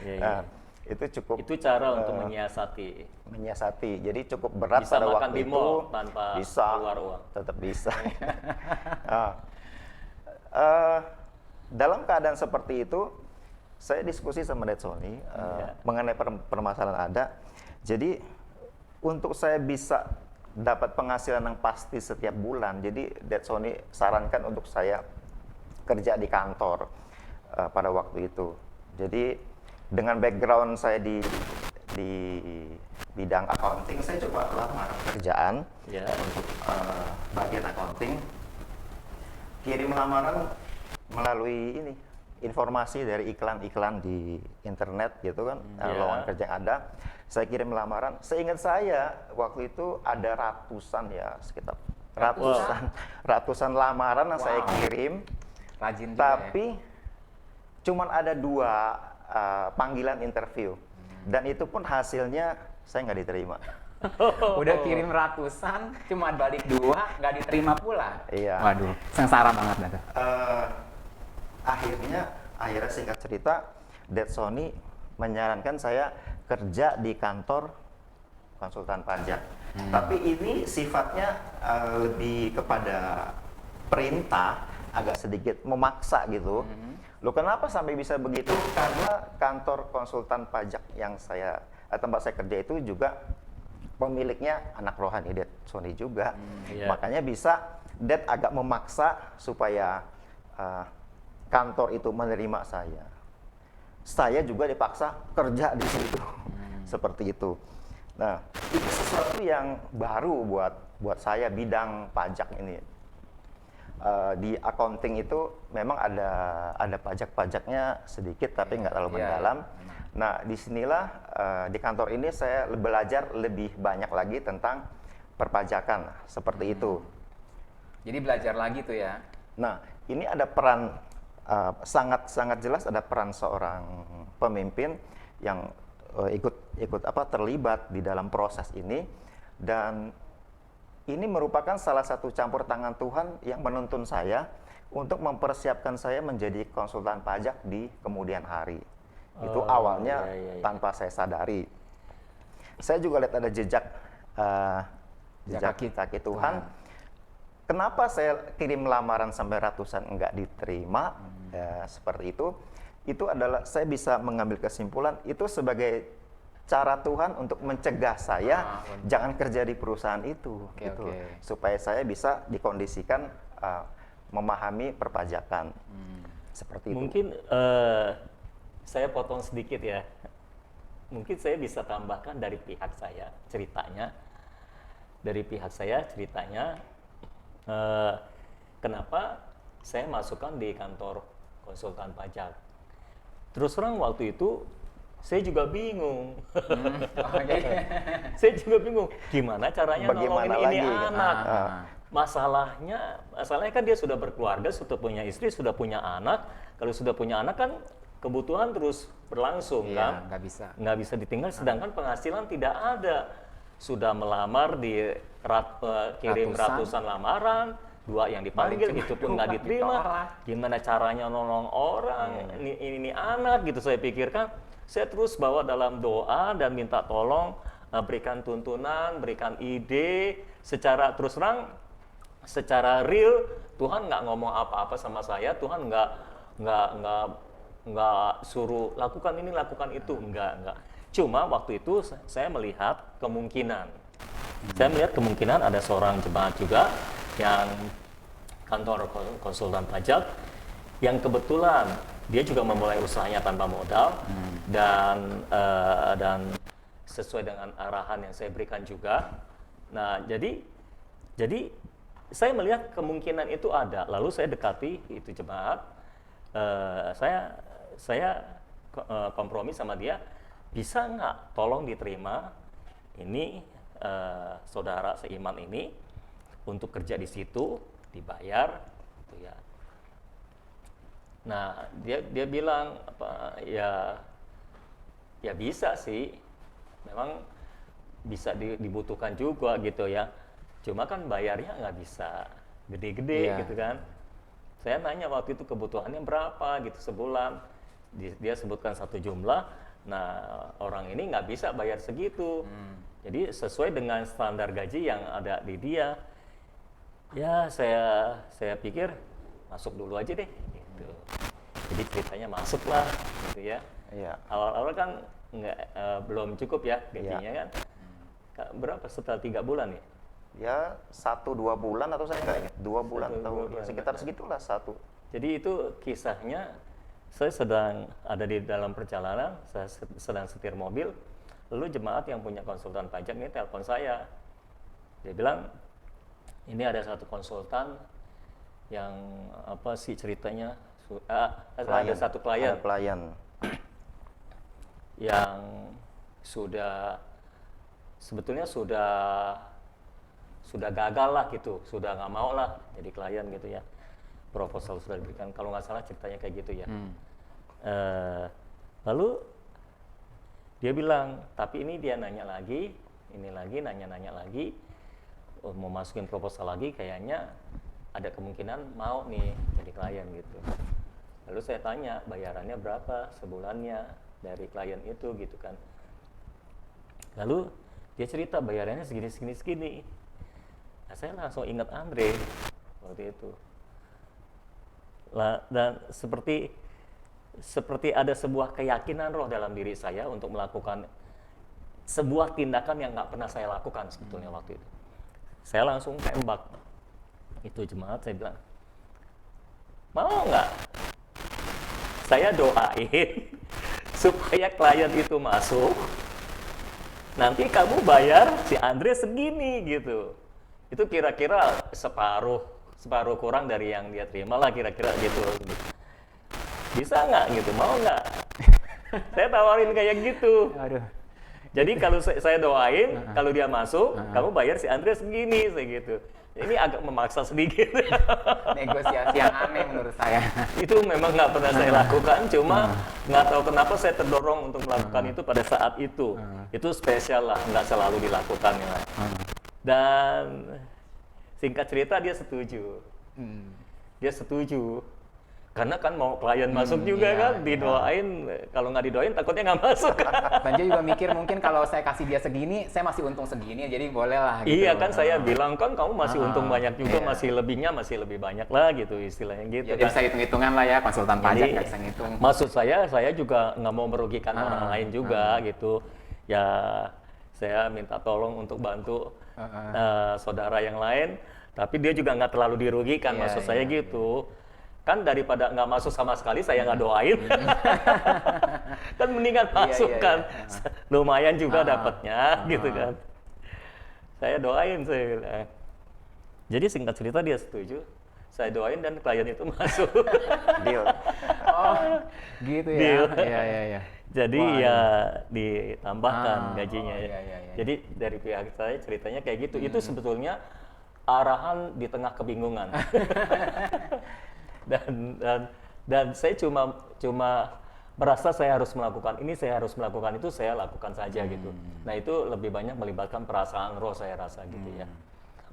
Iya, iya. Nah, itu cukup Itu cara untuk menyiasati. Jadi cukup berat Bisa pada makan waktu di itu. mall tanpa Bisa, keluar uang. tetap bisa. Nah, dalam keadaan seperti itu, saya diskusi sama Dad Sony mengenai permasalahan ada. Jadi untuk saya bisa dapat penghasilan yang pasti setiap bulan, jadi Dad Sony sarankan untuk saya kerja di kantor pada waktu itu. Jadi dengan background saya di bidang accounting, saya coba lamar kerjaan untuk bagian accounting. Kirim lamaran melalui ini informasi dari iklan-iklan di internet gitu kan, lowongan kerja yang ada. Saya kirim lamaran. Seingat saya waktu itu ada ratusan ya, sekitar ratusan lamaran yang saya kirim. Rajin juga Tapi cuman ada 2 panggilan interview, dan itu pun hasilnya saya nggak diterima. Udah kirim ratusan, cuma balik 2, nggak diterima pula. Iya. Waduh, sengsara banget dah tuh. Akhirnya singkat cerita, Dad Sony menyarankan saya kerja di kantor konsultan pajak. Tapi ini sifatnya lebih kepada perintah, agak sedikit memaksa gitu. Loh, kenapa sampai bisa begitu? Karena kantor konsultan pajak yang tempat saya kerja itu juga pemiliknya anak rohani Dad Sony juga. Makanya bisa Dad agak memaksa supaya kantor itu menerima saya. Saya juga dipaksa kerja di situ. Seperti itu. Nah, itu sesuatu yang baru buat saya bidang pajak ini. Di accounting itu memang ada pajak-pajaknya sedikit tapi nggak terlalu mendalam. Nah, disinilah di kantor ini saya belajar lebih banyak lagi tentang perpajakan seperti itu. Jadi belajar lagi tuh ya. Nah, ini ada peran sangat jelas, ada peran seorang pemimpin yang terlibat di dalam proses ini, dan ini merupakan salah satu campur tangan Tuhan yang menuntun saya untuk mempersiapkan saya menjadi konsultan pajak di kemudian hari. Itu awalnya tanpa saya sadari. Saya juga lihat ada jejak kaki Tuhan. Kenapa saya kirim lamaran sampai ratusan enggak diterima, seperti itu. Itu adalah saya bisa mengambil kesimpulan itu sebagai cara Tuhan untuk mencegah saya jangan kerja di perusahaan itu, gitu. Supaya saya bisa dikondisikan memahami perpajakan. Seperti itu. Mungkin saya potong sedikit ya. Mungkin saya bisa tambahkan dari pihak saya ceritanya. Dari pihak saya ceritanya, kenapa saya masukkan di kantor konsultan pajak. Terus terang waktu itu saya juga bingung. Saya juga bingung gimana caranya nolongin ini anak. Masalahnya kan dia sudah berkeluarga, sudah punya istri, sudah punya anak. Kalau sudah punya anak kan kebutuhan terus berlangsung kan. Nggak bisa ditinggal. Sedangkan penghasilan tidak ada. Sudah melamar kirim ratusan lamaran. 2 yang dipanggil, itu pun nggak diterima. Gimana caranya nolong orang, ini anak gitu saya pikirkan. Saya terus bawa dalam doa dan minta tolong, berikan tuntunan, berikan ide. Secara terus terang, secara real, Tuhan nggak ngomong apa-apa sama saya. Tuhan nggak suruh lakukan ini, lakukan itu, nggak. Cuma waktu itu saya melihat kemungkinan. Saya melihat kemungkinan ada seorang jemaat juga yang kantor konsultan pajak yang kebetulan dia juga memulai usahanya tanpa modal dan sesuai dengan arahan yang saya berikan juga. Nah, jadi saya melihat kemungkinan itu ada. Lalu saya dekati itu jemaat. Saya kompromi sama dia, bisa nggak tolong diterima ini saudara seiman ini untuk kerja di situ, dibayar gitu ya. Nah, dia bilang apa ya, ya bisa sih, memang bisa dibutuhkan juga gitu ya. Cuma kan bayarnya nggak bisa gede-gede Iya. gitu kan. Saya nanya waktu itu kebutuhannya berapa gitu sebulan. Dia sebutkan satu jumlah. Nah, orang ini nggak bisa bayar segitu. Jadi sesuai dengan standar gaji yang ada di dia. Ya, saya pikir masuk dulu aja deh gitu. Jadi ceritanya masuk lah gitu ya. Iya. Awal-awal kan belum cukup ya gajinya Iya. kan. Berapa setelah 3 bulan ya? Ya 1-2 bulan atau saya nggak ingat 2 bulan 1-2 atau ya, bulan. sekitar segitulah satu. Jadi itu kisahnya, saya sedang ada di dalam perjalanan, saya sedang setir mobil, lalu jemaat yang punya konsultan pajak ini telepon saya. Dia bilang, ini ada satu konsultan yang apa sih ceritanya, ada satu klien Ada pelayan. yang sebetulnya sudah gagal lah gitu, sudah nggak mau lah jadi klien gitu ya. Proposal sudah diberikan, kalau nggak salah ceritanya kayak gitu ya. Lalu dia bilang, tapi ini dia nanya lagi, nanya lagi, mau masukin proposal lagi, kayaknya ada kemungkinan mau nih jadi klien gitu. Lalu saya tanya, bayarannya berapa sebulannya dari klien itu gitu kan. Lalu dia cerita bayarannya segini. Nah, saya langsung ingat Andre waktu itu. Dan seperti ada sebuah keyakinan roh dalam diri saya untuk melakukan sebuah tindakan yang nggak pernah saya lakukan sebetulnya waktu itu. Saya langsung tembak itu jemaat, saya bilang, mau nggak saya doain supaya klien itu masuk, nanti kamu bayar si Andre segini gitu. Itu kira-kira separuh kurang dari yang dia terima lah kira-kira gitu. Bisa nggak gitu, mau nggak? Saya tawarin kayak gitu. Aduh. Jadi kalau saya doain, kalau dia masuk, kamu bayar si Andre segini, saya gitu. Ini agak memaksa sedikit. Negosiasi yang aneh menurut saya. Itu memang nggak pernah saya lakukan, cuma nggak tahu kenapa saya terdorong untuk melakukan itu pada saat itu. Itu spesial lah, nggak selalu dilakukan ya. Dan singkat cerita dia setuju. Dia setuju. Karena kan mau klien masuk juga iya, kan, didoain, kalau nggak didoain takutnya nggak masuk. Dan dia juga mikir mungkin kalau saya kasih dia segini, saya masih untung segini, jadi boleh lah. Gitu. Iya kan saya bilang kan kamu masih untung banyak juga, iya. masih lebihnya masih lebih banyak lah gitu istilahnya gitu. Jadi kan. bisa hitung-hitungan lah ya, konsultan pajak Jadi, nggak bisa ngitung. maksud saya juga nggak mau merugikan orang lain juga gitu. Ya saya minta tolong untuk bantu saudara yang lain, tapi dia juga nggak terlalu dirugikan, Iya, maksud saya iya, gitu. Kan daripada nggak masuk sama sekali saya nggak doain, kan mendingan masuk iya, kan, lumayan juga dapatnya gitu kan. Saya doain, saya bilang. Jadi singkat cerita dia setuju, saya doain dan klien itu masuk. Deal. Oh, gitu ya. Deal. Iya. Jadi Wah, ya ditambahkan gajinya ya. iya. Jadi dari pihak saya ceritanya kayak gitu. Itu sebetulnya arahan di tengah kebingungan. dan saya cuma merasa saya harus melakukan ini, saya harus melakukan itu, saya lakukan saja gitu. Nah itu lebih banyak melibatkan perasaan roh saya rasa gitu ya.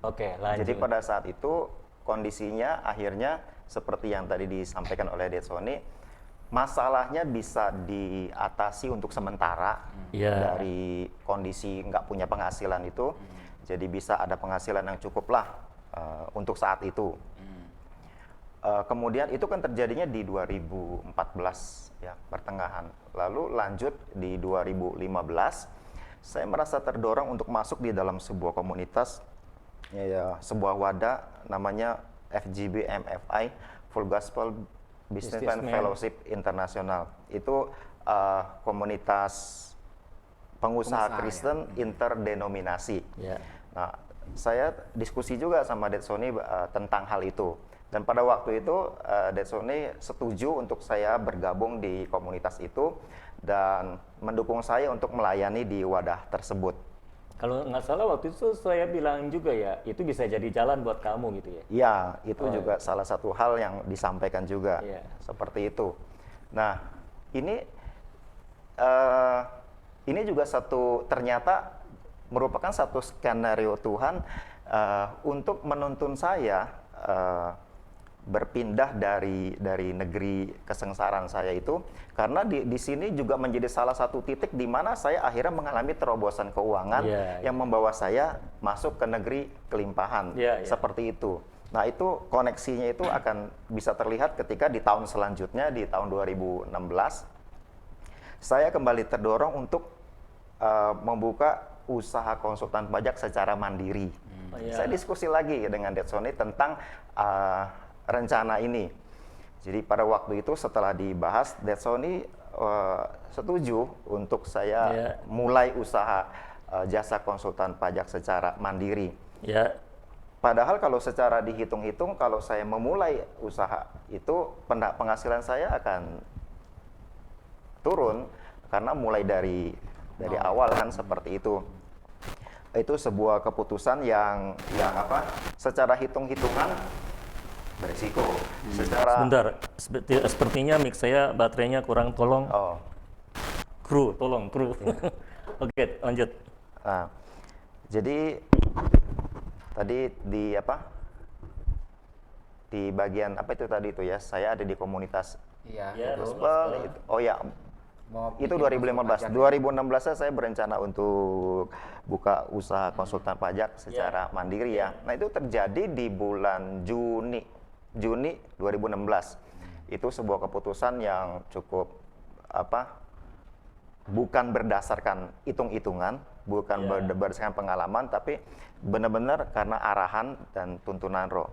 Oke, lanjut. Jadi pada saat itu kondisinya akhirnya seperti yang tadi disampaikan oleh Detsoni, masalahnya bisa diatasi untuk sementara Iya. dari kondisi nggak punya penghasilan itu, jadi bisa ada penghasilan yang cukup lah untuk saat itu. Kemudian itu kan terjadinya di 2014 ya, pertengahan. Lalu lanjut di 2015, saya merasa terdorong untuk masuk di dalam sebuah komunitas, ya, sebuah wadah namanya FGB MFI, Full Gospel Businessman Businessman. Fellowship International. Itu komunitas pengusaha Kristen interdenominasi. Ya. Nah, saya diskusi juga sama Detsoni tentang hal itu. Dan pada waktu itu Detsoni setuju untuk saya bergabung di komunitas itu dan mendukung saya untuk melayani di wadah tersebut. Kalau nggak salah waktu itu saya bilang juga ya, itu bisa jadi jalan buat kamu gitu ya. Ya, itu juga salah satu hal yang disampaikan juga, Iya. seperti itu. Nah, ini eh, ini juga ternyata merupakan satu skenario Tuhan untuk menuntun saya berpindah dari negeri kesengsaraan saya itu, karena di sini juga menjadi salah satu titik di mana saya akhirnya mengalami terobosan keuangan yang membawa saya masuk ke negeri kelimpahan, seperti itu. Nah, itu koneksinya itu akan bisa terlihat ketika di tahun selanjutnya, di tahun 2016 saya kembali terdorong untuk membuka usaha konsultan pajak secara mandiri. Saya diskusi lagi dengan Dad Sony tentang rencana ini. Jadi pada waktu itu setelah dibahas, Dad Sony setuju untuk saya mulai usaha jasa konsultan pajak secara mandiri. Ya. Padahal kalau secara dihitung-hitung, kalau saya memulai usaha itu penghasilan saya akan turun karena mulai dari awal kan, seperti itu. Itu sebuah keputusan yang secara hitung-hitungan berisiko. Secara Sebentar, sepertinya mic saya baterainya kurang, tolong. Kru, tolong kru. Oke, lanjut. Nah, jadi tadi di bagian apa itu tadi itu ya, saya ada di komunitas gospel. Itu 2015. 2016 saya berencana untuk buka usaha konsultan pajak secara mandiri ya. Nah, itu terjadi di bulan Juni 2016. Itu sebuah keputusan yang cukup bukan berdasarkan hitung-hitungan, bukan berdasarkan pengalaman, tapi benar-benar karena arahan dan tuntunan Roh.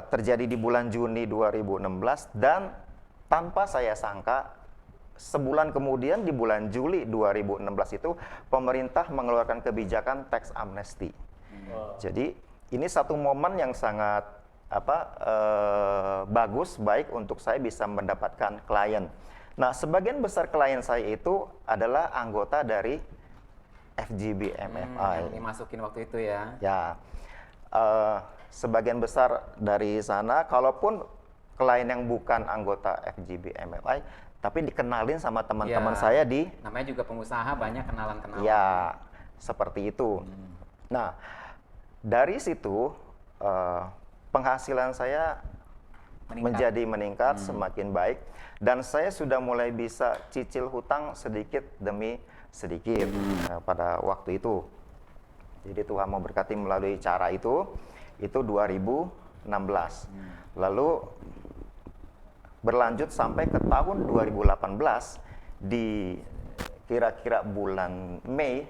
Terjadi di bulan Juni 2016 dan tanpa saya sangka sebulan kemudian di bulan Juli 2016 itu pemerintah mengeluarkan kebijakan tax amnesty. Jadi ini satu momen yang sangat bagus, baik untuk saya bisa mendapatkan klien. Nah, sebagian besar klien saya itu adalah anggota dari FGB MFI. Dimasukin waktu itu ya. Ya, sebagian besar dari sana, kalaupun klien yang bukan anggota FGB MFI, tapi dikenalin sama teman-teman saya di... Namanya juga pengusaha, banyak kenalan-kenalan. Ya, seperti itu. Nah, dari situ penghasilan saya menjadi meningkat, semakin baik, dan saya sudah mulai bisa cicil hutang sedikit demi sedikit pada waktu itu. Jadi Tuhan memberkati melalui cara itu 2016. Lalu berlanjut sampai ke tahun 2018, di kira-kira bulan Mei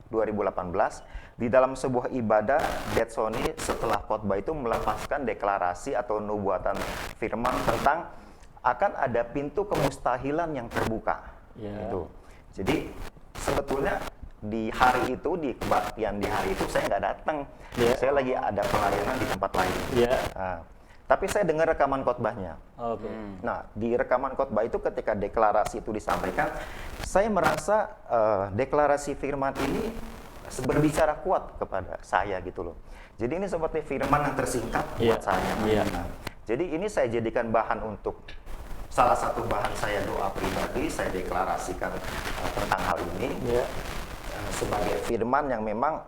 2018, di dalam sebuah ibadah, Dad Sony setelah khotbah itu melepaskan deklarasi atau nubuatan firman tentang akan ada pintu kemustahilan yang terbuka. Gitu. Jadi sebetulnya di hari itu, di kebaktian di hari itu saya nggak datang. Saya lagi ada pelayanan di tempat lain. Nah, tapi saya dengar rekaman khotbahnya. Nah, di rekaman khotbah itu ketika deklarasi itu disampaikan, saya merasa deklarasi firman ini berbicara kuat kepada saya gitu loh. Jadi ini seperti firman yang tersingkat buat saya. Nah, jadi ini saya jadikan bahan untuk salah satu bahan saya doa pribadi, saya deklarasikan tentang hal ini sebagai firman yang memang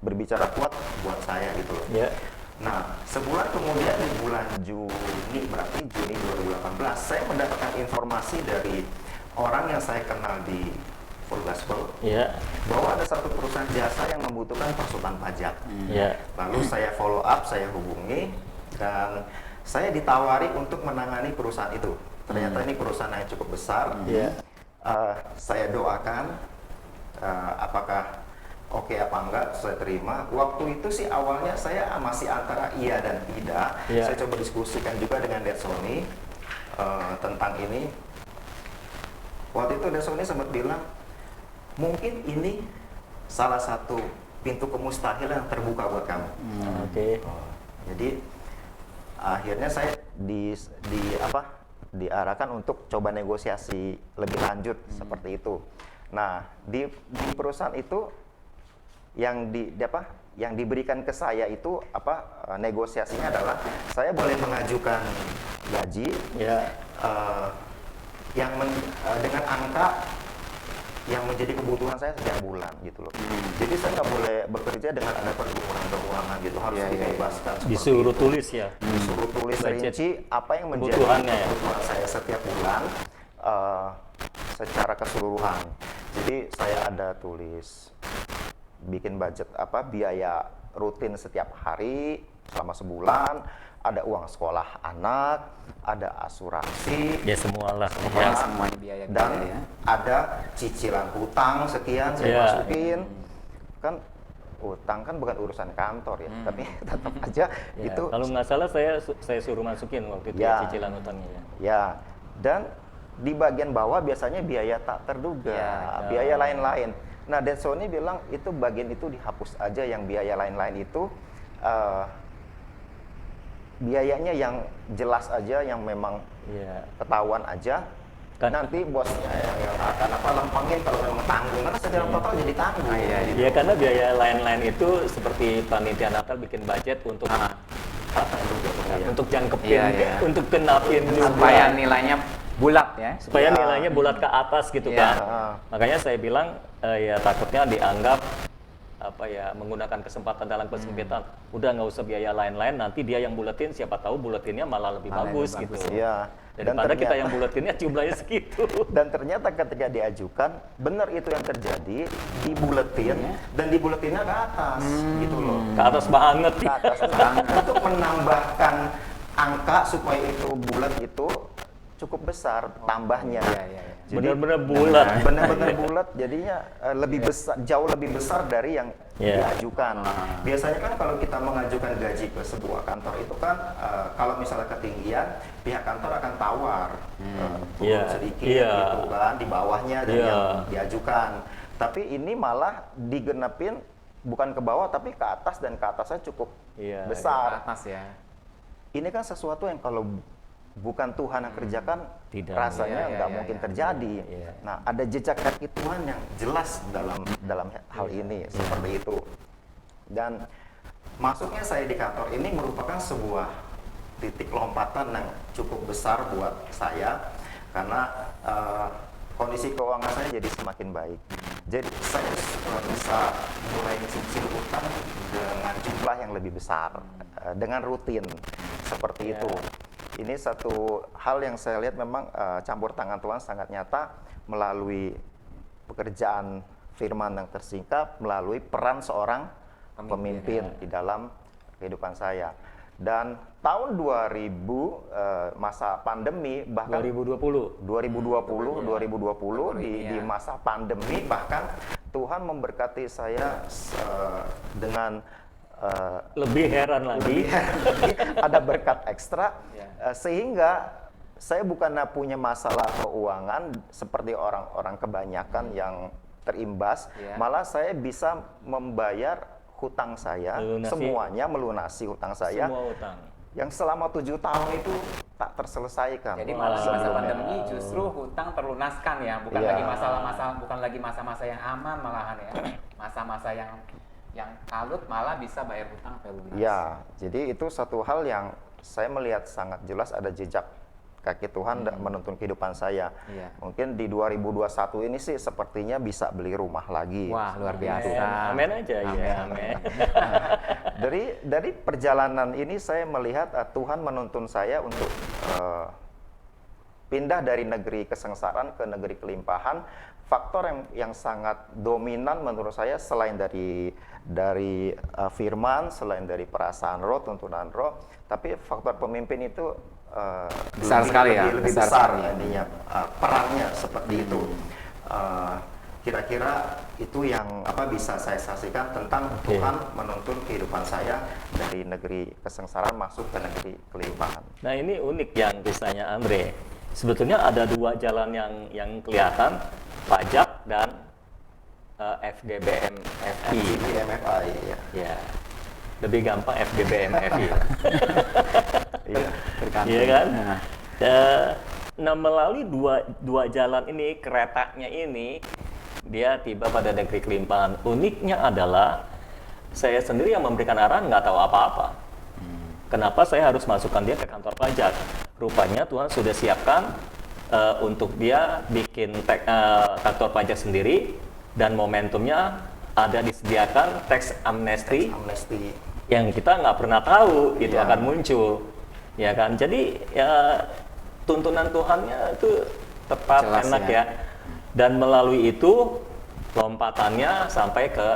berbicara kuat buat saya gitu loh. Nah, sebulan kemudian di bulan Juni 2018, saya mendapatkan informasi dari orang yang saya kenal di Full Gospel, bahwa ada satu perusahaan jasa yang membutuhkan konsultan pajak. Lalu saya follow up, saya hubungi, dan saya ditawari untuk menangani perusahaan itu. Ternyata ini perusahaan yang cukup besar. Saya doakan, apakah oke apa enggak, saya terima. Waktu itu sih awalnya saya masih antara iya dan tidak. Saya coba diskusikan juga dengan Dad Sony tentang ini. Waktu itu Dad Sony sempat bilang, mungkin ini salah satu pintu kemustahilan yang terbuka buat kamu. Jadi akhirnya saya diarahkan untuk coba negosiasi lebih lanjut seperti itu. Nah, di perusahaan itu yang diberikan ke saya itu negosiasinya adalah saya boleh mengajukan gaji Ya. dengan angka yang menjadi kebutuhan saya setiap bulan gitu loh. Jadi saya nggak boleh bekerja dengan ada kekurangan gitu, harus dibebaskan. seperti Disuruh itu. tulis ya. Disuruh tulis Budget rinci apa yang menjadi kebutuhannya ya. kebutuhan saya setiap bulan secara keseluruhan. Jadi saya ada tulis bikin budget biaya rutin setiap hari selama sebulan, ada uang sekolah anak, ada asuransi, Ya semualah. Ya, semuanya biaya dan ya. ada cicilan hutang sekian saya Ya. masukin. Kan utang kan bukan urusan kantor ya, tapi tetap aja Ya, itu kalau nggak salah saya suruh masukin waktu itu Ya. cicilan utangnya ya. ya. Dan di bagian bawah biasanya biaya tak terduga, Ya. biaya lain-lain. Nah, Dan Sony bilang itu bagian itu dihapus aja, yang biaya lain-lain itu biayanya yang jelas aja, yang memang Iya. ketahuan aja. Kan- Nanti bosnya yang akan lempengin kalau memang tanggung, karena secara total jadi tanggung. Ya karena biaya lain-lain itu seperti panitia Natal bikin budget untuk untuk jangkepin, Iya, iya. untuk kenapin juga. Supaya nilainya bulat ya. Supaya Ya. nilainya bulat ke atas gitu Iya. kan. Ah. Makanya saya bilang ya takutnya dianggap menggunakan kesempatan dalam kesempitan. Udah nggak usah biaya lain-lain, nanti dia yang buletin, siapa tahu buletinnya malah lebih Malah bagus lebih gitu. bagus, Iya. Daripada kita yang buletinnya jumlahnya segitu. Dan ternyata ketika diajukan, benar itu yang terjadi, dibuletin dan dibuletinnya ke atas, gitu loh. Ke atas banget. Ke atas untuk menambahkan angka supaya itu bulat itu cukup besar tambahnya. Iya, iya, iya. Jadi Benar-benar bulat. benar-benar bulat, jadinya lebih besar, jauh lebih besar dari yang Iya. diajukan. Biasanya kan kalau kita mengajukan gaji ke sebuah kantor itu kan kalau misalnya ketinggian, pihak kantor akan tawar turun Iya. sedikit Iya. gitu kan di bawahnya dari Iya. yang diajukan. Tapi ini malah digenepin bukan ke bawah tapi ke atas, dan ke atasnya cukup Iya, Ke besar. atas ya. Ini kan sesuatu yang kalau bukan Tuhan yang kerjakan, Tidak. rasanya Iya, nggak iya, mungkin iya. terjadi. Iya. Nah, ada jejak kaki Tuhan yang jelas dalam hal ini seperti itu. Dan masuknya saya di kantor ini merupakan sebuah titik lompatan yang cukup besar buat saya, karena kondisi keuangan saya jadi semakin baik. Jadi saya bisa mulai mencicil utang dengan jumlah yang lebih besar, dengan rutin seperti itu. Ini satu hal yang saya lihat memang campur tangan Tuhan sangat nyata melalui pekerjaan firman yang tersingkap, melalui peran seorang pemimpin di dalam kehidupan saya. Dan tahun 2000 masa pandemi, bahkan 2020. 2020 di ya. masa pandemi, bahkan Tuhan memberkati saya dengan Lebih heran lagi. ada berkat ekstra, Ya. sehingga saya bukannya punya masalah keuangan seperti orang-orang kebanyakan yang terimbas, Ya. malah saya bisa membayar hutang saya, Melunasi. semuanya melunasi hutang saya Semua utang. yang selama 7 tahun itu tak terselesaikan. Jadi malah di masa sebelumnya. pandemi justru hutang terlunaskan ya, bukan Iya. lagi bukan lagi masa-masa yang aman malahan ya, masa-masa yang kalut malah bisa bayar hutang sampai lunas. Ya, jadi itu satu hal yang saya melihat sangat jelas ada jejak kaki Tuhan menuntun kehidupan saya. Iya. Mungkin di 2021 ini sih sepertinya bisa beli rumah lagi. Wah, luar Amin. biasa. Amin aja ya. Amin. Dari perjalanan ini saya melihat Tuhan menuntun saya untuk pindah dari negeri kesengsaraan ke negeri kelimpahan. Faktor yang sangat dominan menurut saya selain dari firman, selain dari perasaan roh, tuntunan roh, tapi faktor pemimpin itu Besar sekali ya, lebih besar besar sekali. ininya, perannya seperti itu. Kira-kira itu yang bisa saya saksikan tentang Oke. Tuhan menuntun kehidupan saya dari negeri kesengsaraan masuk ke negeri kelimpahan. Nah ini unik yang kisahnya Andre. Sebetulnya ada dua jalan yang kelihatan, pajak dan FGBM FI. FGBMFI, ya. Ya, lebih gampang FGBM FI. Iya. Tergantung. Iya kan? Nah, Nah melalui dua jalan ini, keretanya ini dia tiba pada negeri kelimpahan. Uniknya adalah saya sendiri yang memberikan arahan nggak tahu apa-apa. Kenapa saya harus masukkan dia ke kantor pajak? Rupanya Tuhan sudah siapkan untuk dia bikin kantor pajak sendiri, dan momentumnya ada disediakan tax amnesty yang kita nggak pernah tahu itu akan muncul, ya kan? Jadi ya tuntunan Tuhannya itu tepat, jelas, enak ya. Dan melalui itu lompatannya sampai ke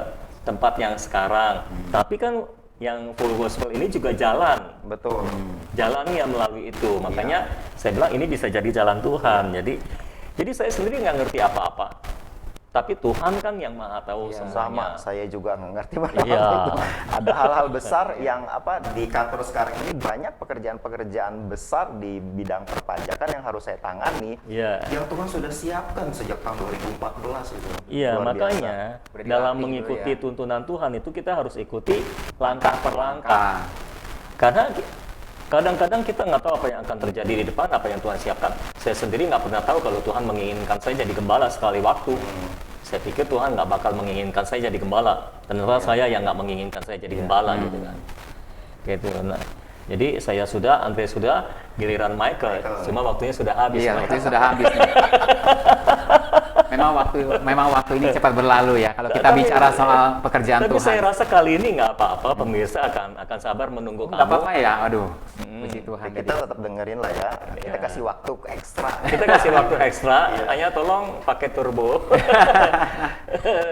tempat yang sekarang. Tapi kan yang full gospel ini juga jalan. Betul. Jalannya melalui itu. Makanya saya bilang ini bisa jadi jalan Tuhan. Jadi saya sendiri nggak ngerti apa-apa. Tapi Tuhan kan yang maha tahu Sama, semuanya. saya juga nggak ngerti mana Iya. itu. Ada hal-hal besar yang di kantor sekarang ini banyak pekerjaan-pekerjaan besar di bidang perpajakan yang harus saya tangani. Iya. Yang Tuhan sudah siapkan sejak tahun 2014 itu. Iya, Luar makanya Berarti dalam latih mengikuti dulu ya. tuntunan Tuhan itu kita harus ikuti langkah per langkah. Karena kadang-kadang kita nggak tahu apa yang akan terjadi di depan, apa yang Tuhan siapkan. Saya sendiri nggak pernah tahu kalau Tuhan menginginkan saya jadi gembala sekali waktu. Saya pikir Tuhan nggak bakal menginginkan saya jadi gembala. Ternyata saya yang nggak menginginkan saya jadi gembala gitu kan. Gitu. Nah, jadi Andre sudah, giliran Michael. Cuma waktunya sudah habis. Iya, Michael. waktunya sudah habis nih. Memang waktu ini cepat berlalu ya. Kalau kita bicara soal pekerjaan Tapi Tuhan. saya rasa kali ini nggak apa-apa, pemirsa akan sabar menunggu Nggak kamu. apa-apa ya, aduh. Puji Tuhan. Kita tetap dengerin lah ya. Kita kasih waktu ekstra. Kita kasih waktu ekstra, hanya tolong pakai turbo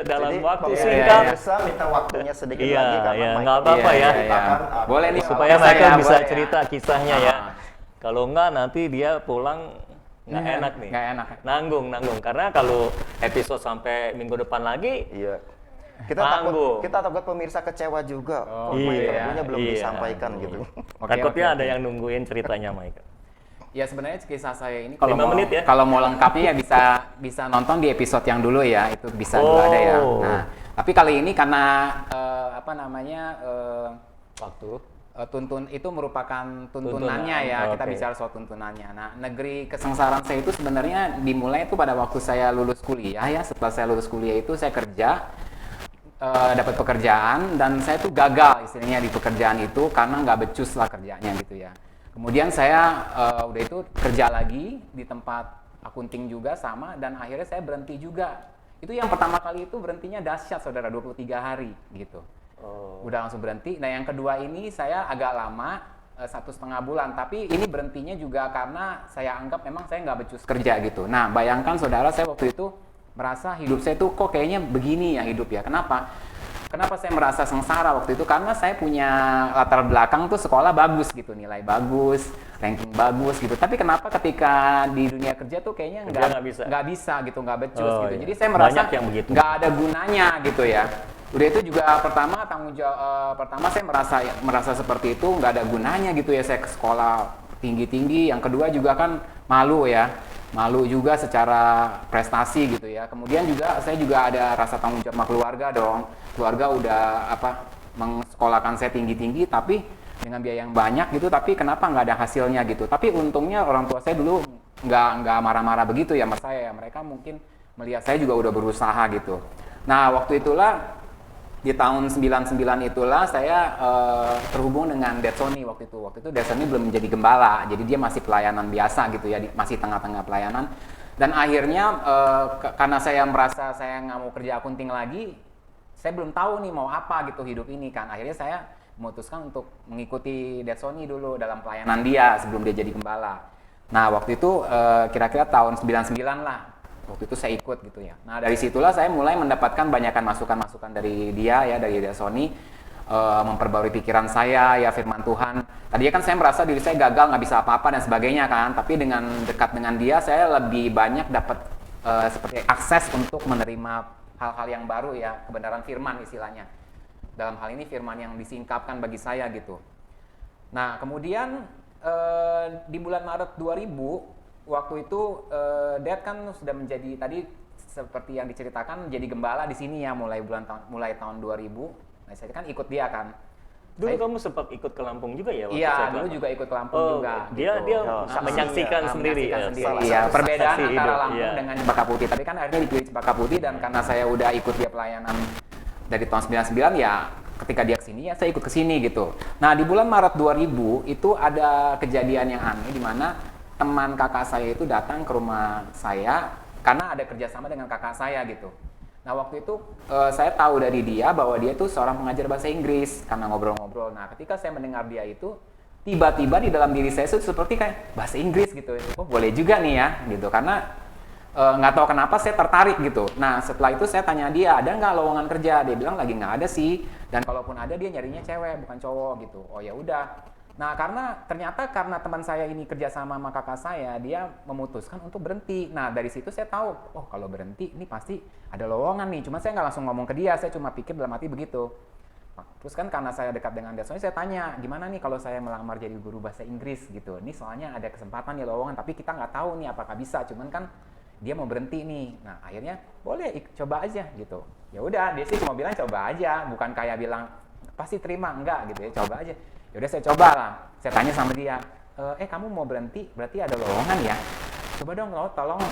dalam Jadi, waktu pemirsa singkat. minta waktunya sedikit Iya, lagi karena iya, Michael nggak apa-apa akan ya. menceritakan apa Boleh nih, Supaya Saya Michael bisa boleh ya. cerita kisahnya ya. Ah. Kalau enggak nanti dia pulang nggak Iya, enak nih. nggak enak. Nanggung. Karena kalau episode sampai minggu depan lagi, Iya. Tanggung. Kita takut pemirsa kecewa juga. Kok iya, interviewnya belum iya. disampaikan gitu. takutnya oke. ada yang nungguin ceritanya Michael. Ya sebenarnya kisah saya ini 5 menit ya? kalau mau lengkapnya ya bisa nonton di episode yang dulu ya, itu bisa dulu ada ya. Nah, tapi kali ini karena Waktu. itu merupakan tuntunannya ya, kita oke. bicara soal tuntunannya. Nah, negeri kesengsaraan saya itu sebenarnya dimulai itu pada waktu saya lulus kuliah ya. Setelah saya lulus kuliah itu saya kerja, dapat pekerjaan, dan saya tuh gagal istilahnya di pekerjaan itu karena nggak becus lah kerjanya gitu ya. Kemudian saya udah itu kerja lagi di tempat akunting juga sama, dan akhirnya saya berhenti juga. Itu yang pertama kali itu berhentinya dahsyat saudara, 23 hari gitu. Udah langsung berhenti. Nah yang kedua ini saya agak lama, 1,5 bulan, tapi ini berhentinya juga karena saya anggap memang saya nggak becus kerja gitu. Nah bayangkan saudara, saya waktu itu merasa hidup saya tuh kok kayaknya begini ya hidup ya. Kenapa saya merasa sengsara waktu itu? Karena saya punya latar belakang tuh sekolah bagus gitu, nilai bagus, ranking bagus gitu. Tapi kenapa ketika di dunia kerja tuh kayaknya nggak bisa gitu, nggak becus gitu. Iya. Jadi saya merasa Banyak yang begitu. nggak ada gunanya gitu ya. Udah itu juga pertama saya merasa seperti itu, nggak ada gunanya gitu ya saya ke sekolah tinggi-tinggi. Yang kedua juga kan malu ya. Malu juga secara prestasi gitu ya. Kemudian juga saya juga ada rasa tanggung jawab sama keluarga dong. Keluarga udah mengsekolahkan saya tinggi-tinggi tapi dengan biaya yang banyak gitu, tapi kenapa nggak ada hasilnya gitu. Tapi untungnya orang tua saya dulu nggak marah-marah begitu ya sama saya. Mereka mungkin melihat saya juga udah berusaha gitu. Nah waktu itulah di tahun 99 itulah saya terhubung dengan Dad Sony waktu itu. Waktu itu Dad Sony belum menjadi gembala, jadi dia masih pelayanan biasa gitu ya, masih tengah-tengah pelayanan. Dan akhirnya karena saya merasa saya nggak mau kerja akunting lagi, saya belum tahu nih mau apa gitu hidup ini kan. Akhirnya saya memutuskan untuk mengikuti Dad Sony dulu dalam pelayanan dia sebelum dia jadi gembala. Nah waktu itu kira-kira tahun 99 lah. Waktu itu saya ikut gitu ya. Nah dari situlah saya mulai mendapatkan banyakan masukan-masukan dari dia ya, dari Dad Sony, memperbarui pikiran saya ya, firman Tuhan. Tadinya kan saya merasa diri saya gagal, nggak bisa apa-apa dan sebagainya kan. Tapi dengan dekat dengan dia, saya lebih banyak dapat seperti akses untuk menerima hal-hal yang baru ya, kebenaran firman istilahnya. Dalam hal ini firman yang disingkapkan bagi saya gitu. Nah kemudian di bulan Maret 2000 waktu itu Dad kan sudah menjadi tadi seperti yang diceritakan menjadi gembala di sini ya mulai tahun 2000. Nah, saya kan ikut dia kan. Dulu kamu sempat ikut ke Lampung juga ya? Waktu Iya, saya ke dulu Lampung? juga ikut ke Lampung Oh, juga. dia gitu. dia saksi, menyaksikan sendiri ya. Menyaksikan Salah Iya, satu perbedaan saksi antara hidup, Lampung iya. dengan Cempaka Putih. Tapi kan akhirnya dipilih Cempaka Putih dan karena saya udah ikut dia pelayanan dari tahun 99 ya ketika dia kesini ya saya ikut kesini gitu. Nah di bulan Maret 2000 itu ada kejadian yang aneh di mana teman kakak saya itu datang ke rumah saya karena ada kerjasama dengan kakak saya gitu. Nah waktu itu saya tahu dari dia bahwa dia tuh seorang pengajar bahasa Inggris karena ngobrol-ngobrol. Nah ketika saya mendengar dia itu tiba-tiba di dalam diri saya itu seperti kayak bahasa Inggris gitu. Oh boleh juga nih ya gitu karena nggak tahu kenapa saya tertarik gitu. Nah setelah itu saya tanya dia ada nggak lowongan kerja, dia bilang lagi nggak ada sih dan kalaupun ada dia nyarinya cewek bukan cowok gitu. Oh ya udah. Nah karena teman saya ini kerja sama kakak saya, dia memutuskan untuk berhenti. Nah dari situ saya tahu oh kalau berhenti ini pasti ada lowongan nih. Cuma saya nggak langsung ngomong ke dia, saya cuma pikir dalam hati begitu. Terus kan karena saya dekat dengan dia, soalnya saya tanya gimana nih kalau saya melamar jadi guru bahasa Inggris gitu. Ini soalnya ada kesempatan nih lowongan tapi kita nggak tahu nih apakah bisa. Cuman kan dia mau berhenti nih. Nah akhirnya boleh coba aja gitu. Ya udah dia sih cuma bilang coba aja, bukan kayak bilang pasti terima enggak gitu ya, coba aja. Ya udah saya coba lah. Saya tanya sama dia, kamu mau berhenti berarti ada lowongan ya? Coba dong tolong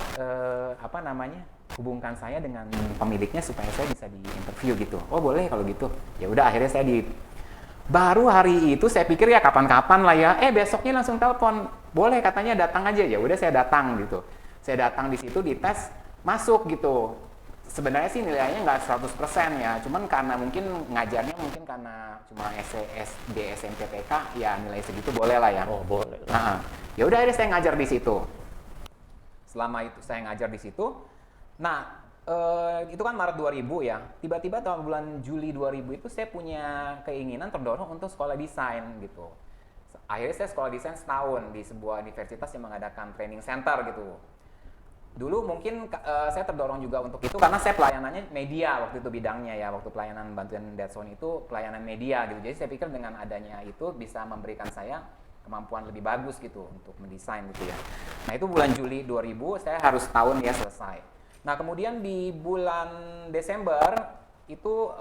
hubungkan saya dengan pemiliknya supaya saya bisa di-interview gitu. Oh boleh kalau gitu. Ya udah akhirnya baru hari itu saya pikir ya kapan-kapan lah ya. Besoknya langsung telepon. Boleh katanya datang aja. Ya udah saya datang gitu. Saya datang di situ dites masuk gitu. Sebenarnya sih nilainya nggak 100% ya. Cuman karena mungkin ngajarnya mungkin karena cuma SD, SMP, TK ya nilai segitu boleh lah ya. Oh boleh. Nah, ya udah akhirnya saya ngajar di situ. Selama itu saya ngajar di situ. Nah, itu kan Maret 2000 ya. Tiba-tiba tahun bulan Juli 2000 itu saya punya keinginan terdorong untuk sekolah desain gitu. Akhirnya saya sekolah desain setahun di sebuah universitas yang mengadakan training center gitu. Dulu mungkin saya terdorong juga untuk itu karena saya pelayanannya media waktu itu bidangnya ya. Waktu pelayanan bantuan Deadson itu pelayanan media gitu. Jadi saya pikir dengan adanya itu bisa memberikan saya kemampuan lebih bagus gitu untuk mendesain gitu ya. Nah itu bulan Juli 2000 saya harus setahun ya selesai. Nah kemudian di bulan Desember itu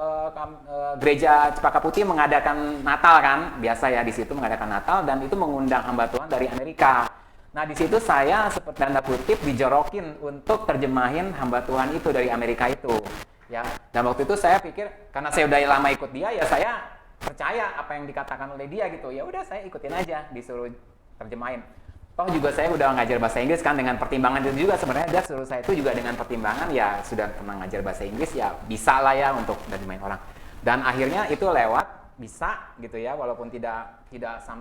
gereja Cempaka Putih mengadakan Natal kan, biasa ya di situ mengadakan Natal dan itu mengundang hamba Tuhan dari Amerika. Nah di situ saya seperti tanda kutip dijorokin untuk terjemahin hamba Tuhan itu dari Amerika itu, ya. Dan waktu itu saya pikir karena saya udah lama ikut dia ya saya percaya apa yang dikatakan oleh dia gitu. Ya udah saya ikutin aja disuruh terjemahin. Toh juga saya udah ngajar bahasa Inggris kan dengan pertimbangan itu juga sebenarnya dia suruh saya itu juga dengan pertimbangan ya sudah pernah ngajar bahasa Inggris ya bisa lah ya untuk terjemahin orang. Dan akhirnya itu lewat bisa gitu ya walaupun tidak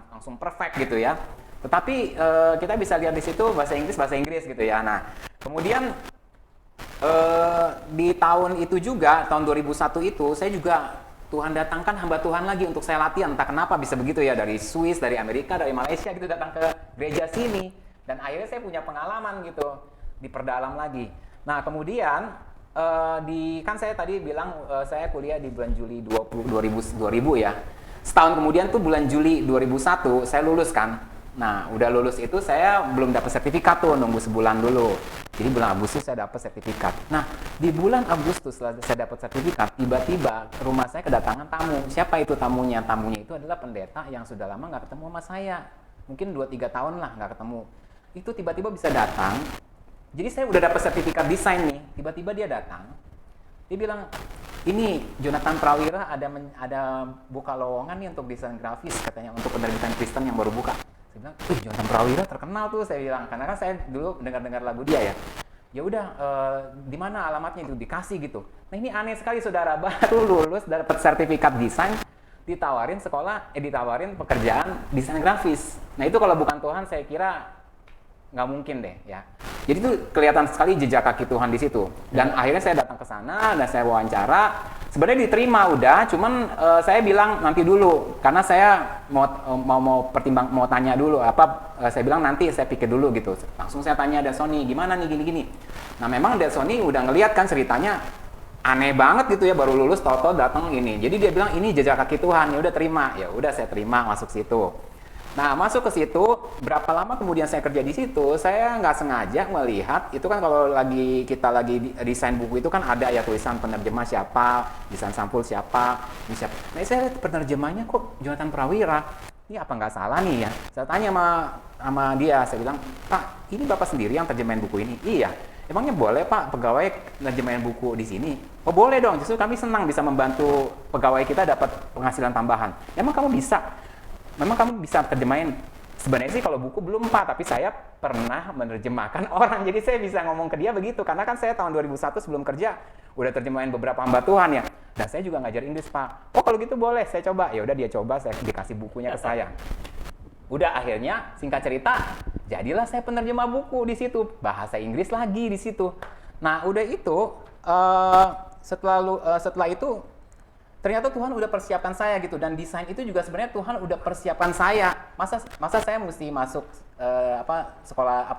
langsung perfect gitu ya. Tetapi kita bisa lihat di situ bahasa Inggris gitu ya. Nah, kemudian di tahun itu juga tahun 2001 itu saya juga Tuhan datangkan hamba Tuhan lagi untuk saya latihan. Entah kenapa bisa begitu ya dari Swiss, dari Amerika, dari Malaysia gitu datang ke gereja sini dan akhirnya saya punya pengalaman gitu diperdalam lagi. Nah, kemudian kan saya tadi bilang saya kuliah di bulan Juli 2000 ya. Setahun kemudian tuh bulan Juli 2001 saya lulus kan. Nah, udah lulus itu saya belum dapat sertifikat tuh, nunggu sebulan dulu. Jadi bulan Agustus saya dapat sertifikat. Nah, di bulan Agustus setelah saya dapat sertifikat, tiba-tiba rumah saya kedatangan tamu. Siapa itu tamunya? Tamunya itu adalah pendeta yang sudah lama nggak ketemu sama saya. Mungkin 2-3 tahun lah nggak ketemu. Itu tiba-tiba bisa datang. Jadi saya udah dapat sertifikat desain nih. Tiba-tiba dia datang. Dia bilang, ini Jonathan Prawira ada buka lowongan nih untuk desain grafis katanya untuk penerbitan Kristen yang baru buka. Saya bilang, Jonathan Prawira terkenal tuh saya bilang karena kan saya dulu dengar lagu dia ya. Ya udah di mana alamatnya itu dikasih gitu. Nah ini aneh sekali saudara baru lulus dapat sertifikat desain ditawarin pekerjaan desain grafis. Nah itu kalau bukan Tuhan saya kira nggak mungkin deh ya. Jadi itu kelihatan sekali jejak kaki Tuhan di situ. Dan akhirnya saya datang ke sana dan saya wawancara. Sebenarnya diterima udah, cuman saya bilang nanti dulu karena saya mau tanya dulu saya bilang nanti saya pikir dulu gitu. Langsung saya tanya Deadsoni, gimana nih gini-gini. Nah memang Deadsoni udah ngelihat kan ceritanya aneh banget gitu ya baru lulus tahu-tahu datang ini. Jadi dia bilang ini jejak kaki Tuhan, ya udah terima. Ya udah saya terima masuk situ. Nah, masuk ke situ, berapa lama kemudian saya kerja di situ, saya nggak sengaja melihat, itu kan kalau kita lagi desain buku itu kan ada ya tulisan penerjemah siapa, desain sampul siapa, ini siapa. Nah, saya lihat penerjemahnya kok Jonathan Prawira. Ini apa nggak salah nih ya? Saya tanya sama dia, saya bilang, Pak, ini Bapak sendiri yang terjemahin buku ini? Iya. Emangnya boleh Pak pegawai terjemahin buku di sini? Oh boleh dong, justru kami senang bisa membantu pegawai kita dapat penghasilan tambahan. Emang kamu bisa? Memang kamu bisa terjemahin? Sebenarnya sih kalau buku belum Pak, tapi saya pernah menerjemahkan orang. Jadi saya bisa ngomong ke dia begitu, karena kan saya tahun 2001 sebelum kerja udah terjemahin beberapa hamba Tuhan ya. Dan saya juga ngajar Inggris Pak. Oh kalau gitu boleh, saya coba. Ya udah dia coba, saya dikasih bukunya ke saya. Udah akhirnya singkat cerita, jadilah saya penerjemah buku di situ, bahasa Inggris lagi di situ. Nah udah itu setelah itu ternyata Tuhan udah persiapkan saya gitu, dan desain itu juga sebenarnya Tuhan udah persiapkan saya. Masa saya mesti masuk sekolah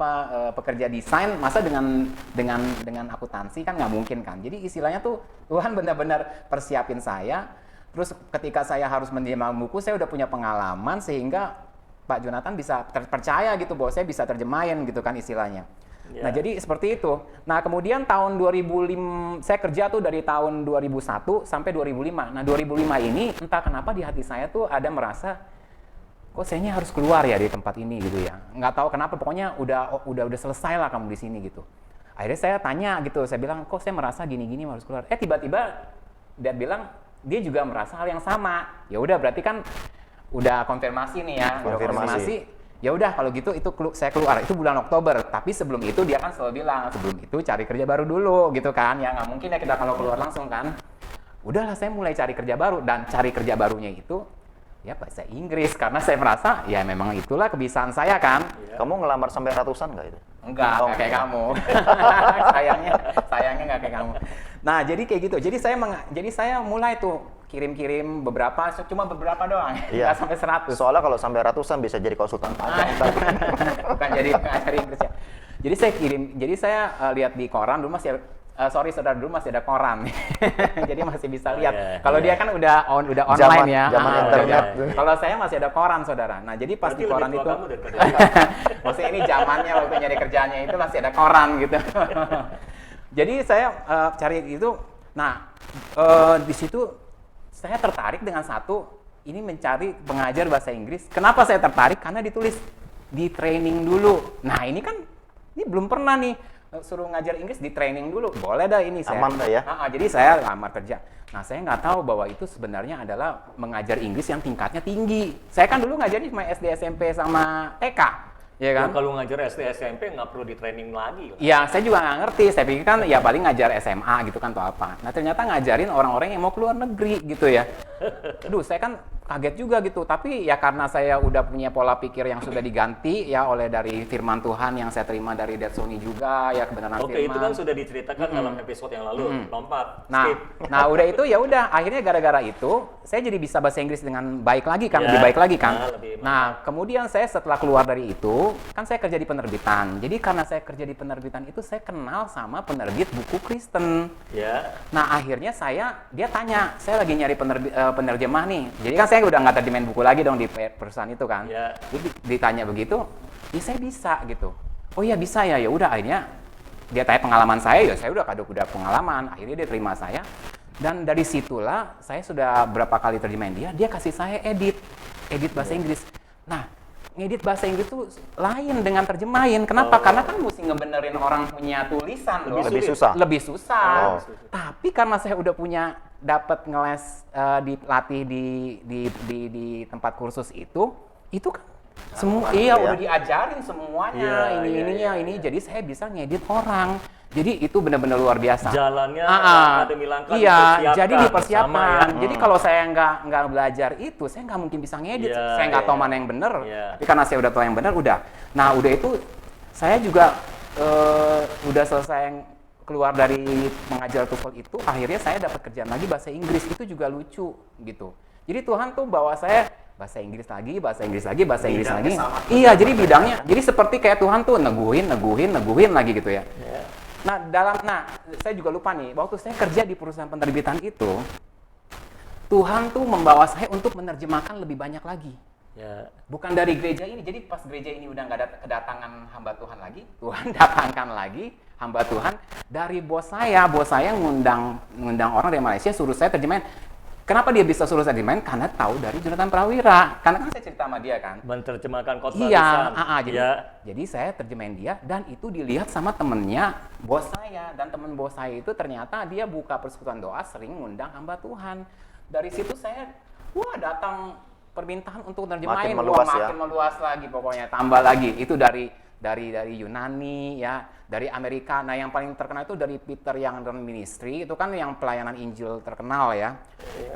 pekerja desain, masa dengan akuntansi kan nggak mungkin kan. Jadi istilahnya tuh Tuhan benar-benar persiapin saya. Terus ketika saya harus menerjemah buku, saya udah punya pengalaman sehingga Pak Jonathan bisa percaya gitu bahwa saya bisa terjemahin gitu kan istilahnya. Yeah. Nah jadi seperti itu. Nah kemudian tahun 2005, saya kerja tuh dari tahun 2001 sampai 2005. Nah 2005 ini entah kenapa di hati saya tuh ada merasa, kok sayanya harus keluar ya dari tempat ini gitu ya. Nggak tahu kenapa, pokoknya udah selesai lah kamu di sini gitu. Akhirnya saya tanya gitu, saya bilang kok saya merasa gini-gini harus keluar. Tiba-tiba dia bilang dia juga merasa hal yang sama. Ya udah berarti kan udah konfirmasi nih ya, konfirmasi. Ya udah kalau gitu itu saya keluar itu bulan Oktober. Tapi sebelum itu dia kan selalu bilang sebelum itu cari kerja baru dulu gitu kan. Ya nggak mungkin ya kita kalau keluar langsung kan. Udahlah saya mulai cari kerja baru, dan cari kerja barunya itu ya bahasa Inggris karena saya merasa ya memang itulah kebiasaan saya kan. Kamu ngelamar sampai ratusan nggak itu? Enggak, nggak kayak kamu. sayangnya nggak kayak kamu. Nah jadi kayak gitu. Jadi saya mulai tuh kirim-kirim cuma beberapa doang, Iya. nggak sampai 100. Soalnya kalau sampai ratusan bisa jadi konsultan pajak. Bukan jadi pengajar Inggris ya. Jadi saya lihat di koran dulu masih saudara dulu masih ada koran. Jadi masih bisa lihat. Kalau dia kan udah online ya. Zaman internet. Kalau saya masih ada koran, saudara. Nah, jadi pas di koran itu maksudnya ini zamannya waktu nyari kerjanya itu masih ada koran gitu. Jadi saya cari itu. Nah, di situ saya tertarik dengan ini mencari pengajar bahasa Inggris. Kenapa saya tertarik? Karena ditulis di training dulu. Nah, ini belum pernah nih suruh ngajar Inggris di training dulu. Boleh dah ini saya. Aman dah ya. Jadi saya lamar kerja. Nah, saya nggak tahu bahwa itu sebenarnya adalah mengajar Inggris yang tingkatnya tinggi. Saya kan dulu ngajarnya cuma SD, SMP sama TK. Ya kan? Kalau ngajar SD, SMP nggak perlu di training lagi. Ya, saya juga nggak ngerti. Saya pikir kan ya paling ngajar SMA gitu kan atau apa. Nah, ternyata ngajarin orang-orang yang mau keluar negeri gitu ya. Aduh, saya kan kaget juga gitu. Tapi ya karena saya udah punya pola pikir yang sudah diganti ya oleh dari firman Tuhan yang saya terima dari Dad Sony juga ya, kebenaran firman. Oke, itu kan sudah diceritakan dalam episode yang lalu. Lompat. Nah, udah itu ya udah akhirnya gara-gara itu saya jadi bisa bahasa Inggris dengan baik lagi kan, lebih baik lagi kan. Nah, kemudian saya setelah keluar dari itu kan saya kerja di penerbitan. Jadi karena saya kerja di penerbitan itu saya kenal sama penerbit buku Kristen. Ya. Nah, akhirnya dia tanya, saya lagi nyari penerjemah nih. Jadi kan saya udah nggak terjemahin buku lagi dong di perusahaan itu kan. Ya. Jadi ditanya begitu, ya saya bisa gitu. Oh iya bisa ya, ya udah akhirnya dia tanya pengalaman saya, ya saya udah pengalaman. Akhirnya dia terima saya. Dan dari situlah saya sudah berapa kali terjemahin dia kasih saya edit bahasa Inggris. Nah, ngedit bahasa Inggris itu lain dengan terjemahin. Kenapa? Karena kan mesti ngebenerin orang punya tulisan loh. Lebih susah. Tapi karena saya udah dapat ngeles dilatih di tempat kursus itu kan semua udah diajarin semuanya ini. Jadi saya bisa ngedit orang. Jadi itu benar-benar luar biasa. Jalannya Akademi Langkah dipersiapkan. Jadi dipersiapkan. Ya. Jadi kalau saya nggak belajar itu, saya nggak mungkin bisa ngedit. Saya nggak tahu mana yang benar. Tapi karena saya udah tahu yang benar, udah. Nah, udah itu saya juga udah selesai keluar dari mengajar TOEFL itu, akhirnya saya dapat kerjaan lagi bahasa Inggris. Itu juga lucu gitu. Jadi Tuhan tuh bawa saya bahasa Inggris lagi. Iya, jadi bidangnya. Jadi seperti kayak Tuhan tuh neguhin lagi gitu ya. Nah, saya juga lupa nih, waktu saya kerja di perusahaan penerbitan itu, Tuhan tuh membawa saya untuk menerjemahkan lebih banyak lagi. Ya. Bukan dari gereja ini. Jadi pas gereja ini udah nggak ada kedatangan hamba Tuhan lagi, Tuhan datangkan lagi hamba Tuhan dari bos saya. Bos saya ngundang orang dari Malaysia, suruh saya terjemahin. Kenapa dia bisa suruh saya terjemahin? Karena tahu dari Jonathan Prawira. Karena kan saya cerita sama dia kan. Menerjemahkan khotbah Iya, lisan. jadi saya terjemahin dia dan itu dilihat sama temennya bos saya, dan temen bos saya itu ternyata dia buka persekutuan doa sering ngundang hamba Tuhan. Dari situ saya datang permintaan untuk terjemahin, Makin meluas ya. makin meluas lagi pokoknya, tambah lagi. Itu dari Yunani ya, dari Amerika. Nah, yang paling terkenal itu dari Peter yang Ministry, itu kan yang pelayanan Injil terkenal ya.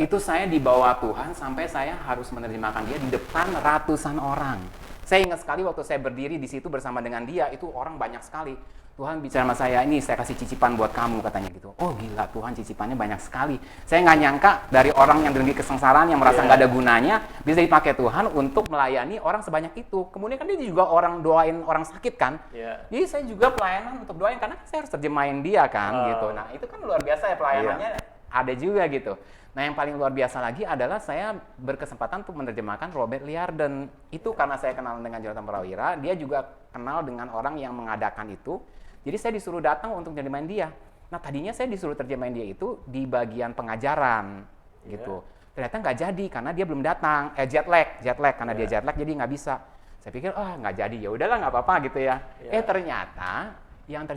Itu saya dibawa Tuhan sampai saya harus menerjemahkan dia di depan ratusan orang. Saya ingat sekali waktu saya berdiri di situ bersama dengan dia, itu orang banyak sekali. Tuhan bicara sama saya, ini saya kasih cicipan buat kamu, katanya gitu. Oh gila, Tuhan cicipannya banyak sekali. Saya nggak nyangka dari orang yang dengki kesengsaraan, yang merasa nggak ada gunanya, bisa dipakai Tuhan untuk melayani orang sebanyak itu. Kemudian kan dia juga orang doain orang sakit kan. Jadi saya juga pelayanan untuk doain, karena saya harus terjemahin dia kan gitu. Nah itu kan luar biasa ya pelayanannya, ada juga gitu. Nah yang paling luar biasa lagi adalah saya berkesempatan untuk menerjemahkan Robert Liardon. Itu karena saya kenal dengan Jonathan Prawira, dia juga kenal dengan orang yang mengadakan itu. Jadi saya disuruh datang untuk terjemahin dia. Nah tadinya saya disuruh terjemahin dia itu di bagian pengajaran gitu. Ternyata nggak jadi karena dia belum datang. Jet lag karena dia jet lag jadi nggak bisa. Saya pikir nggak jadi, ya udahlah nggak apa-apa gitu ya. Ternyata yang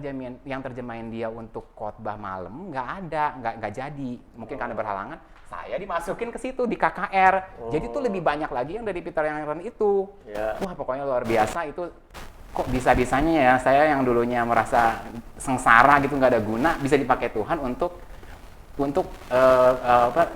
terjemahin dia untuk khotbah malam nggak jadi. Mungkin karena berhalangan. Saya dimasukin ke situ di KKR. Jadi itu lebih banyak lagi yang dari Peter yang itu. Wah pokoknya luar biasa itu. Kok bisa-bisanya ya saya yang dulunya merasa sengsara gitu nggak ada guna bisa dipakai Tuhan untuk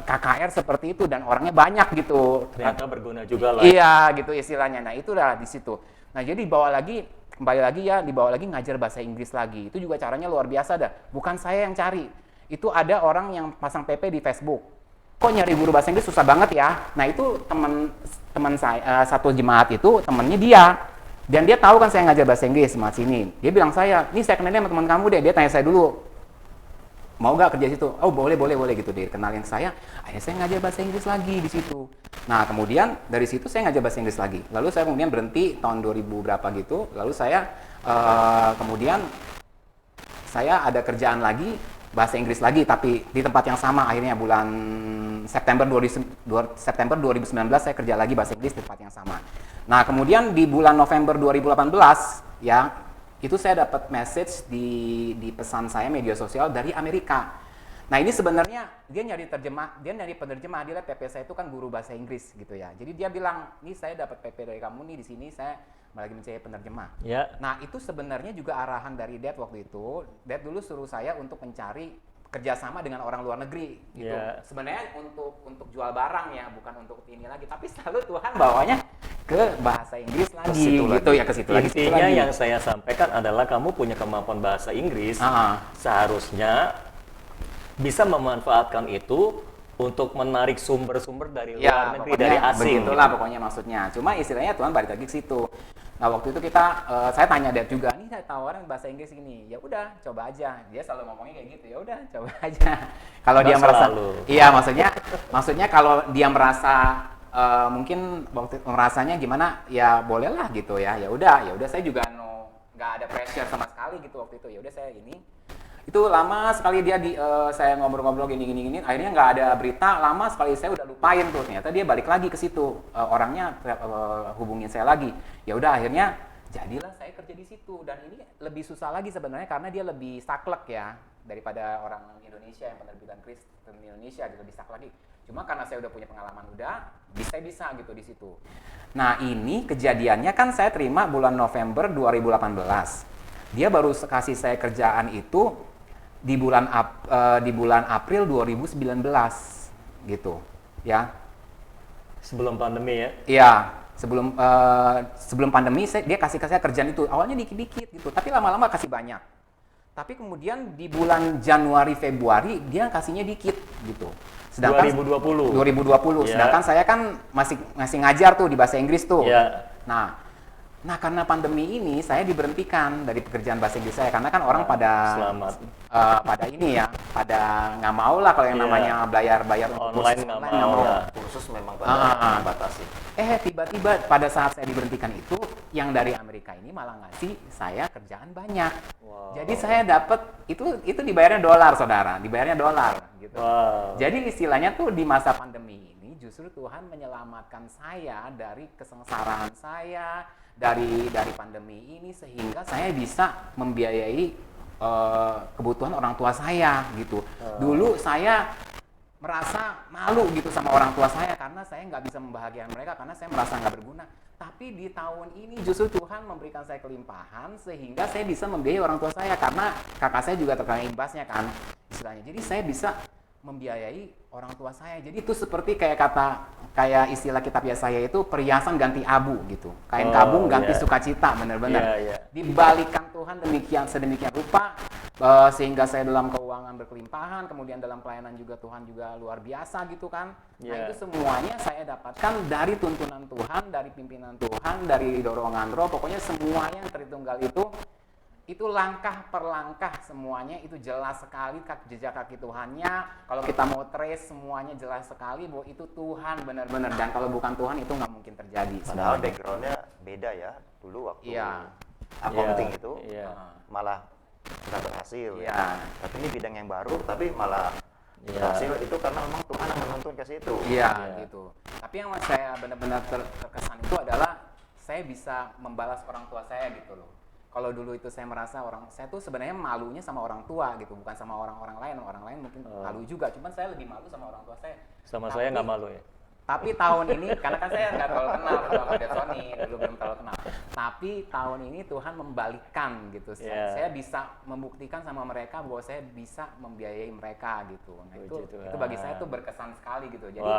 KKR seperti itu, dan orangnya banyak gitu. Ternyata berguna juga lah. Iya gitu istilahnya. Nah itulah di situ. Nah jadi kembali lagi ngajar bahasa Inggris lagi. Itu juga caranya luar biasa dah. Bukan saya yang cari. Itu ada orang yang pasang PP di Facebook. Kok nyari guru bahasa Inggris susah banget ya? Nah itu teman saya satu jemaat itu temennya dia. Dan dia tahu kan saya ngajar bahasa Inggris sama sini. Dia bilang saya, "Nih saya kenalin sama teman kamu deh." Dia tanya saya dulu, "Mau nggak kerja situ?" "Oh, boleh gitu." Dia kenalin saya. Akhirnya saya ngajar bahasa Inggris lagi di situ. Nah, kemudian dari situ saya ngajar bahasa Inggris lagi. Lalu saya kemudian berhenti tahun 2000 berapa gitu. Lalu saya kemudian saya ada kerjaan lagi bahasa Inggris lagi, tapi di tempat yang sama. Akhirnya bulan September 2019 saya kerja lagi bahasa Inggris di tempat yang sama. Nah, kemudian di bulan November 2018 ya, itu saya dapat message di pesan saya media sosial dari Amerika. Nah, ini sebenarnya dia nyari penerjemah, dia lihat PP saya itu kan guru bahasa Inggris gitu ya. Jadi dia bilang, "Nih saya dapat PP dari kamu nih, di sini saya lagi mencari penerjemah." Nah, itu sebenarnya juga arahan dari Dad waktu itu. Dad dulu suruh saya untuk mencari kerjasama dengan orang luar negeri gitu. Sebenarnya untuk jual barang ya, bukan untuk ini lagi. Tapi selalu Tuhan bawanya ke bahasa Inggris lagi gitu ya, ke situ lagi. Intinya yang saya sampaikan adalah kamu punya kemampuan bahasa Inggris, seharusnya bisa memanfaatkan itu untuk menarik sumber-sumber dari luar negeri, dari asing. Begitulah pokoknya maksudnya. Cuma istilahnya Tuhan balik lagi ke situ. Nah waktu itu saya tanya Dad juga, "Nih saya tawaran bahasa Inggris gini." "Ya udah, coba aja." Dia selalu ngomongnya kayak gitu. "Ya udah, coba aja." Kalau dia merasa, iya maksudnya kalau dia merasa mungkin waktu merasanya gimana, ya bolehlah gitu ya. Ya udah saya juga nggak ada pressure sama sekali gitu waktu itu. Ya udah saya ini. Itu lama sekali dia saya ngobrol-ngobrol gini. Akhirnya nggak ada berita, lama sekali saya udah lupain tuh. Ternyata dia balik lagi ke situ, orangnya hubungin saya lagi. Ya udah akhirnya jadilah saya kerja di situ. Dan ini lebih susah lagi sebenarnya karena dia lebih saklek ya daripada orang Indonesia yang penerbitan Kristen Indonesia, dia lebih saklek lagi. Cuma karena saya udah punya pengalaman bisa gitu di situ. Nah ini kejadiannya kan saya terima bulan November 2018. Dia baru kasih saya kerjaan itu di bulan April 2019 gitu ya. Sebelum pandemi ya? Iya, sebelum pandemi dia kasih saya kerjaan itu. Awalnya dikit-dikit gitu, tapi lama-lama kasih banyak. Tapi kemudian di bulan Januari Februari dia kasihnya dikit gitu. Sedangkan 2020. Sedangkan saya kan masih ngajar tuh di bahasa Inggris tuh. Nah, Nah, karena pandemi ini saya diberhentikan dari pekerjaan bahasa Inggris saya karena kan orang pada Selamat. pada ini ya, pada nggak mau lah kalau yang Iya. namanya bayar untuk Online kursus nggak online mau, nggak mau. ya. Kursus memang Ah, ah, ah. dibatasi. Tiba-tiba pada saat saya diberhentikan itu, yang dari Amerika ini malah ngasih saya kerjaan banyak. Wow. Jadi saya dapat itu dibayarnya dolar, saudara, dibayarnya dolar gitu. Wow. Jadi istilahnya tuh di masa pandemi ini justru Tuhan menyelamatkan saya dari kesengsaraan saya, dari pandemi ini sehingga saya bisa membiayai kebutuhan orang tua saya gitu. Dulu saya merasa malu gitu sama orang tua saya karena saya nggak bisa membahagiakan mereka karena saya merasa nggak berguna. Tapi di tahun ini justru Tuhan memberikan saya kelimpahan sehingga saya bisa membiayai orang tua saya karena kakak saya juga terkena imbasnya kan istilahnya. Jadi saya bisa membiayai orang tua saya. Jadi itu seperti kayak istilah kitab saya itu perhiasan ganti abu gitu. Kain kabung ganti sukacita, benar-benar. Dibalikan Tuhan sedemikian rupa sehingga saya dalam keuangan berkelimpahan, kemudian dalam pelayanan juga Tuhan juga luar biasa gitu kan. Nah, itu semuanya saya dapatkan dari tuntunan Tuhan, dari pimpinan Tuhan, dari dorongan Roh. Pokoknya semuanya yang Tritunggal itu langkah per langkah semuanya itu jelas sekali jejak kaki Tuhannya. Kalau kita mau trace semuanya jelas sekali bahwa itu Tuhan benar-benar, dan kalau bukan Tuhan itu nggak mungkin terjadi. Padahal backgroundnya beda ya dulu waktu accounting itu malah nggak berhasil. Tapi ini bidang yang baru tapi malah berhasil, itu karena memang Tuhan yang menuntun ke situ. Gitu. Tapi yang saya benar-benar terkesan itu adalah saya bisa membalas orang tua saya gitu loh. Kalau dulu itu saya merasa saya tuh sebenarnya malunya sama orang tua gitu, bukan sama orang-orang lain. Orang lain mungkin malu juga, cuman saya lebih malu sama orang tua saya. Saya nggak malu ya. Tapi tahun ini, karena kan saya nggak terlalu kenal sama Dad Sony, dulu belum terlalu kenal. Tapi tahun ini Tuhan membalikkan gitu. Saya bisa membuktikan sama mereka bahwa saya bisa membiayai mereka gitu. Nah itu bagi saya tuh berkesan sekali gitu. Jadi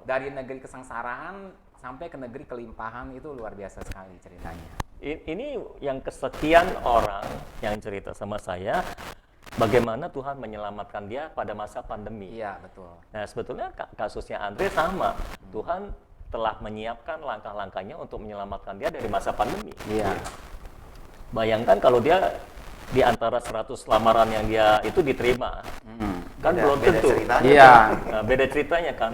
dari negeri kesengsaraan sampai ke negeri kelimpahan itu luar biasa sekali ceritanya. Ini yang kesekian orang yang cerita sama saya, bagaimana Tuhan menyelamatkan dia pada masa pandemi. Iya, betul. Nah, sebetulnya kasusnya Andre sama. Tuhan telah menyiapkan langkah-langkahnya untuk menyelamatkan dia dari masa pandemi. Iya. Bayangkan kalau dia di antara 100 lamaran yang dia itu diterima. Kan belum tentu. Nah, beda ceritanya kan.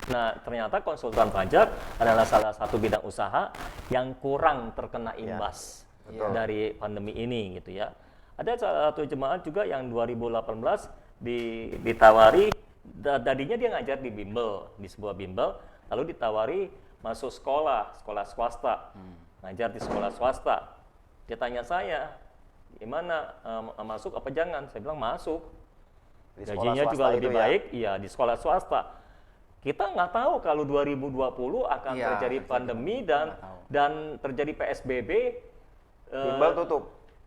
Nah, ternyata konsultan pajak adalah salah satu bidang usaha yang kurang terkena imbas dari pandemi ini gitu ya. Ada salah satu jemaat juga yang 2018 ditawari, tadinya dia ngajar di bimbel, di sebuah bimbel, lalu ditawari masuk sekolah swasta, ngajar di sekolah swasta. Dia tanya saya, gimana masuk apa jangan? Saya bilang masuk. Gajinya juga lebih baik, iya di sekolah swasta. Kita nggak tahu kalau 2020 akan terjadi pandemi dan terjadi PSBB.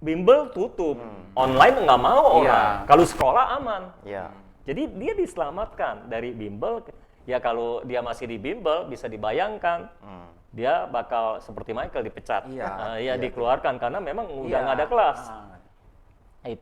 Bimbel tutup. Online nggak mau orang. Kalau sekolah aman. Jadi dia diselamatkan dari bimbel. Ya kalau dia masih di bimbel bisa dibayangkan dia bakal seperti Michael dipecat. Dikeluarkan karena memang udah nggak ada kelas.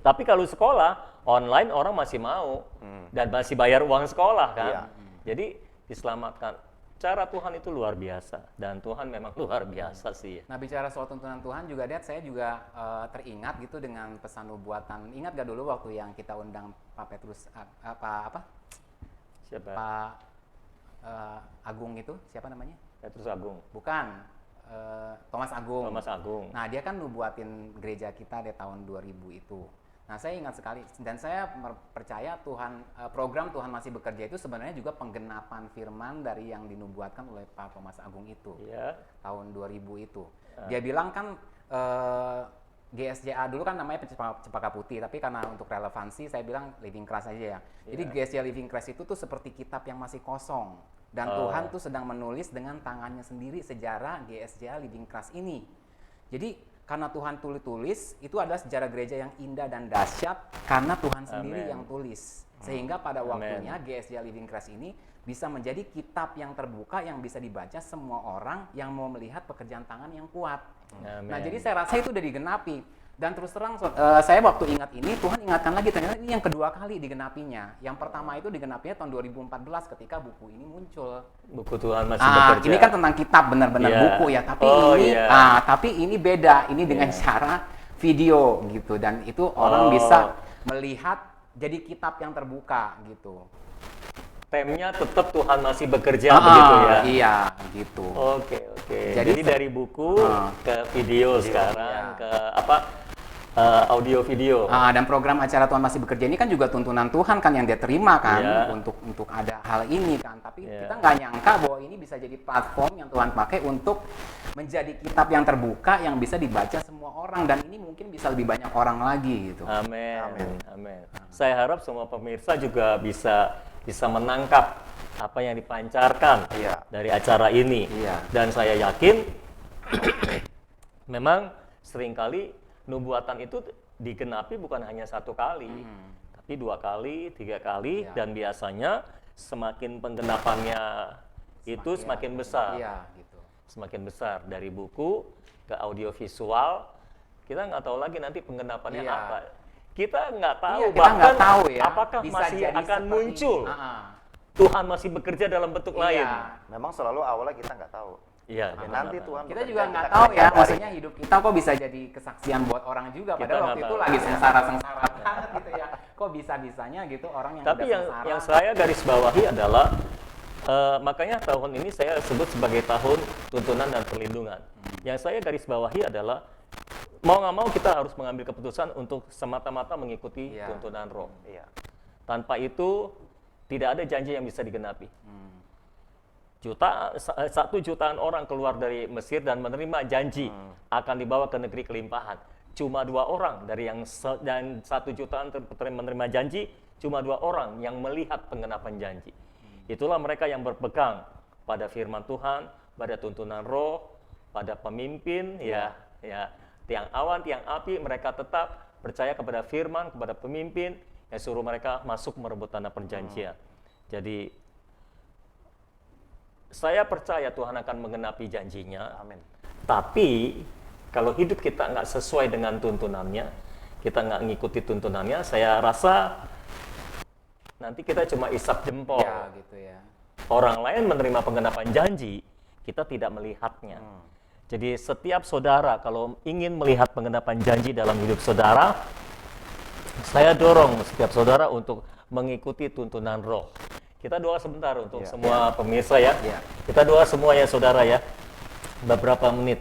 Tapi kalau sekolah online orang masih mau dan masih bayar uang sekolah kan. Jadi diselamatkan. Cara Tuhan itu luar biasa dan Tuhan memang luar biasa sih. Nah, bicara soal tuntunan Tuhan juga, Dad, saya juga teringat gitu dengan pesan nubuatan. Ingat gak dulu waktu yang kita undang Pak Petrus Siapa? Pak Agung itu, siapa namanya? Petrus Agung. Bukan. Thomas Agung. Thomas Agung. Nah, dia kan nubuatin gereja kita di tahun 2000 itu. Nah, saya ingat sekali dan saya percaya program Tuhan Masih Bekerja itu sebenarnya juga penggenapan firman dari yang dinubuatkan oleh Pak Thomas Agung itu. Tahun 2000 itu. Dia bilang kan GSJA dulu kan namanya Cempaka Putih, tapi karena untuk relevansi saya bilang Living Christ aja ya. Jadi GSJA Living Christ itu tuh seperti kitab yang masih kosong. Dan Tuhan tuh sedang menulis dengan tangannya sendiri sejarah GSJA Living Christ ini. Jadi karena Tuhan tulis, itu adalah sejarah gereja yang indah dan dahsyat karena Tuhan sendiri yang tulis. Sehingga pada waktunya GSJA Living Christ ini bisa menjadi kitab yang terbuka yang bisa dibaca semua orang yang mau melihat pekerjaan tangan yang kuat. Nah, jadi saya rasa itu udah digenapi. Dan terus terang, saya waktu ingat ini, Tuhan ingatkan lagi, ternyata ini yang kedua kali digenapinya. Yang pertama itu digenapinya tahun 2014 ketika buku ini muncul. Buku Tuhan Masih Bekerja. Ini kan tentang kitab, benar-benar Iya. buku ya. Tapi tapi ini beda. Ini dengan cara video gitu. Dan itu orang bisa melihat jadi kitab yang terbuka gitu. Temnya tetap Tuhan Masih Bekerja begitu ya. Iya, gitu. Oke. Jadi dari buku ke video sekarang ke audio video. Dan program acara Tuhan Masih Bekerja ini kan juga tuntunan Tuhan kan yang dia terima kan untuk ada hal ini kan. Tapi kita nggak nyangka bahwa ini bisa jadi platform yang Tuhan pakai untuk menjadi kitab yang terbuka yang bisa dibaca semua orang, dan ini mungkin bisa lebih banyak orang lagi gitu. Amin. Saya harap semua pemirsa juga bisa menangkap apa yang dipancarkan dari acara ini. Dan saya yakin memang seringkali nubuatan itu digenapi bukan hanya satu kali, tapi 2 kali, 3 kali, dan biasanya semakin penggenapannya itu semakin besar. Gitu. Semakin besar dari buku ke audio visual, kita nggak tahu lagi nanti penggenapannya apa. Kita nggak tahu, kita nggak tahu ya. Apakah bisa masih akan muncul Tuhan Masih Bekerja dalam bentuk lain. Memang selalu awalnya kita nggak tahu. Iya, Nanti Tuhan kita bekerja, juga nggak kita tahu akan ya, menyadari. maksudnya hidup kita kok bisa jadi kesaksian buat orang juga, padahal waktu itu lagi sengsara banget gitu ya. Kok bisa-bisanya gitu orang yang Tapi udah sengsara. yang saya garis bawahi adalah makanya tahun ini saya sebut sebagai tahun tuntunan dan perlindungan. Yang saya garis bawahi adalah mau nggak mau kita harus mengambil keputusan untuk semata-mata mengikuti tuntunan Roh. Tanpa itu tidak ada janji yang bisa digenapi. 1 jutaan orang keluar dari Mesir dan menerima janji akan dibawa ke negeri kelimpahan. Cuma 2 orang dari dan 1 jutaan menerima janji, cuma 2 orang yang melihat penggenapan janji. Itulah mereka yang berpegang pada firman Tuhan, pada tuntunan Roh, pada pemimpin, tiang awan, tiang api. Mereka tetap percaya kepada firman, kepada pemimpin yang suruh mereka masuk merebut tanah perjanjian. Jadi saya percaya Tuhan akan menggenapi janjinya. Amin. Tapi kalau hidup kita nggak sesuai dengan tuntunannya, kita nggak ngikuti tuntunannya, saya rasa nanti kita cuma isap jempol. Gitu ya. Orang lain menerima penggenapan janji, kita tidak melihatnya. Jadi setiap saudara kalau ingin melihat penggenapan janji dalam hidup saudara, saya dorong setiap saudara untuk mengikuti tuntunan Roh. Kita doa sebentar untuk semua pemirsa ya. Kita doa semua ya saudara ya. Beberapa menit.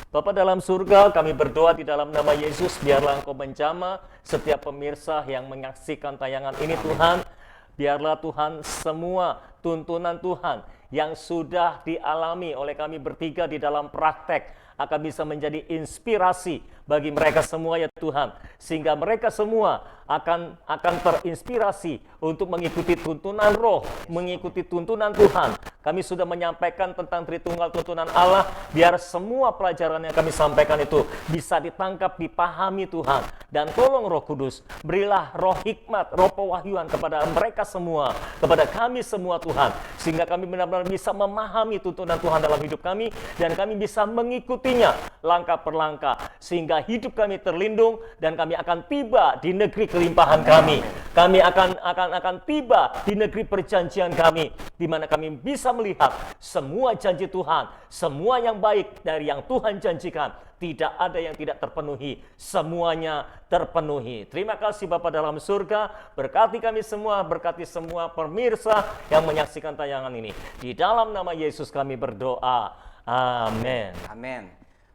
Bapa dalam surga, kami berdoa di dalam nama Yesus, biarlah Engkau menjamah setiap pemirsa yang menyaksikan tayangan ini. Tuhan, biarlah Tuhan semua tuntunan Tuhan yang sudah dialami oleh kami bertiga di dalam praktek akan bisa menjadi inspirasi bagi mereka semua ya Tuhan, sehingga mereka semua akan terinspirasi untuk mengikuti tuntunan Roh, mengikuti tuntunan Tuhan. Kami sudah menyampaikan tentang Tritunggal tuntunan Allah, biar semua pelajaran yang kami sampaikan itu bisa ditangkap, dipahami Tuhan. Dan tolong Roh Kudus, berilah roh hikmat, roh pewahyuan kepada mereka semua, kepada kami semua Tuhan, sehingga kami benar-benar bisa memahami tuntunan Tuhan dalam hidup kami, dan kami bisa mengikutinya langkah per langkah, sehingga hidup kami terlindung dan kami akan tiba di negeri kelimpahan kami. Kami akan tiba di negeri perjanjian kami, di mana kami bisa melihat semua janji Tuhan, semua yang baik dari yang Tuhan janjikan. Tidak ada yang tidak terpenuhi, semuanya terpenuhi. Terima kasih Bapa dalam surga, berkati kami semua, berkati semua pemirsa yang menyaksikan tayangan ini. Di dalam nama Yesus kami berdoa. Amin. Amin.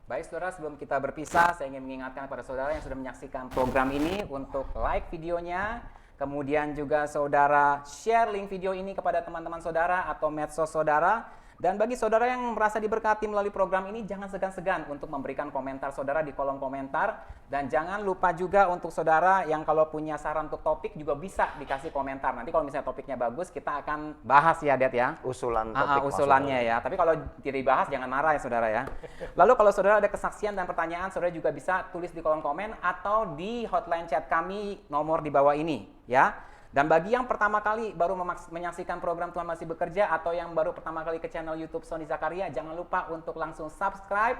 Baik saudara, sebelum kita berpisah, saya ingin mengingatkan kepada saudara yang sudah menyaksikan program ini untuk like videonya, kemudian juga saudara share link video ini kepada teman-teman saudara atau medsos saudara. Dan bagi saudara yang merasa diberkati melalui program ini, jangan segan-segan untuk memberikan komentar saudara di kolom komentar. Dan jangan lupa juga untuk saudara yang kalau punya saran untuk topik juga bisa dikasih komentar. Nanti kalau misalnya topiknya bagus, kita akan bahas ya, Det ya. Usulan topik usulannya ya. Tapi kalau tidak dibahas, jangan marah ya saudara ya. Lalu kalau saudara ada kesaksian dan pertanyaan, saudara juga bisa tulis di kolom komen atau di hotline chat kami nomor di bawah ini ya. Dan bagi yang pertama kali baru menyaksikan program Tuhan Masih Bekerja atau yang baru pertama kali ke channel YouTube Sony Zakaria, jangan lupa untuk langsung subscribe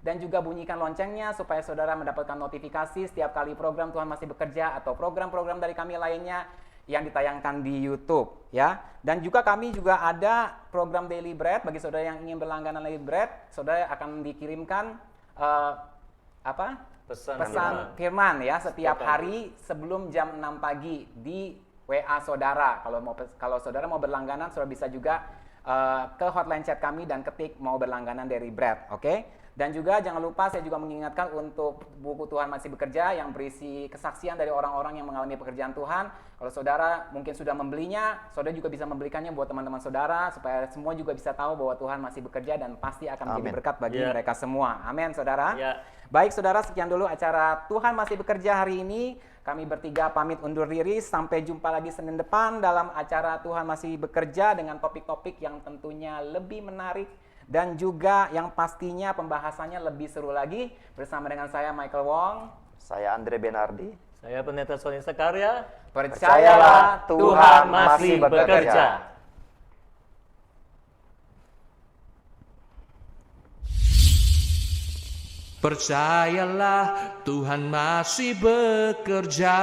dan juga bunyikan loncengnya supaya saudara mendapatkan notifikasi setiap kali program Tuhan Masih Bekerja atau program-program dari kami lainnya yang ditayangkan di YouTube ya. Dan juga kami juga ada program Daily Bread bagi saudara yang ingin berlangganan Daily Bread, saudara akan dikirimkan pesan firman ya setiap hari sebelum jam 6 pagi di WA saudara. Kalau saudara mau berlangganan, saudara bisa juga ke hotline chat kami dan ketik mau berlangganan Daily Bread, oke? Dan juga jangan lupa saya juga mengingatkan untuk buku Tuhan Masih Bekerja yang berisi kesaksian dari orang-orang yang mengalami pekerjaan Tuhan. Kalau saudara mungkin sudah membelinya, saudara juga bisa membelikannya buat teman-teman saudara supaya semua juga bisa tahu bahwa Tuhan masih bekerja dan pasti akan menjadi berkat bagi mereka semua. Amin, saudara. Baik, saudara, sekian dulu acara Tuhan Masih Bekerja hari ini. Kami bertiga pamit undur diri. Sampai jumpa lagi Senin depan dalam acara Tuhan Masih Bekerja dengan topik-topik yang tentunya lebih menarik dan juga yang pastinya pembahasannya lebih seru lagi bersama dengan saya Michael Wong, Saya Andre Benardi. Saya Pendeta Sony Sekarya. Percayalah Tuhan masih bekerja. Percayalah Tuhan masih bekerja.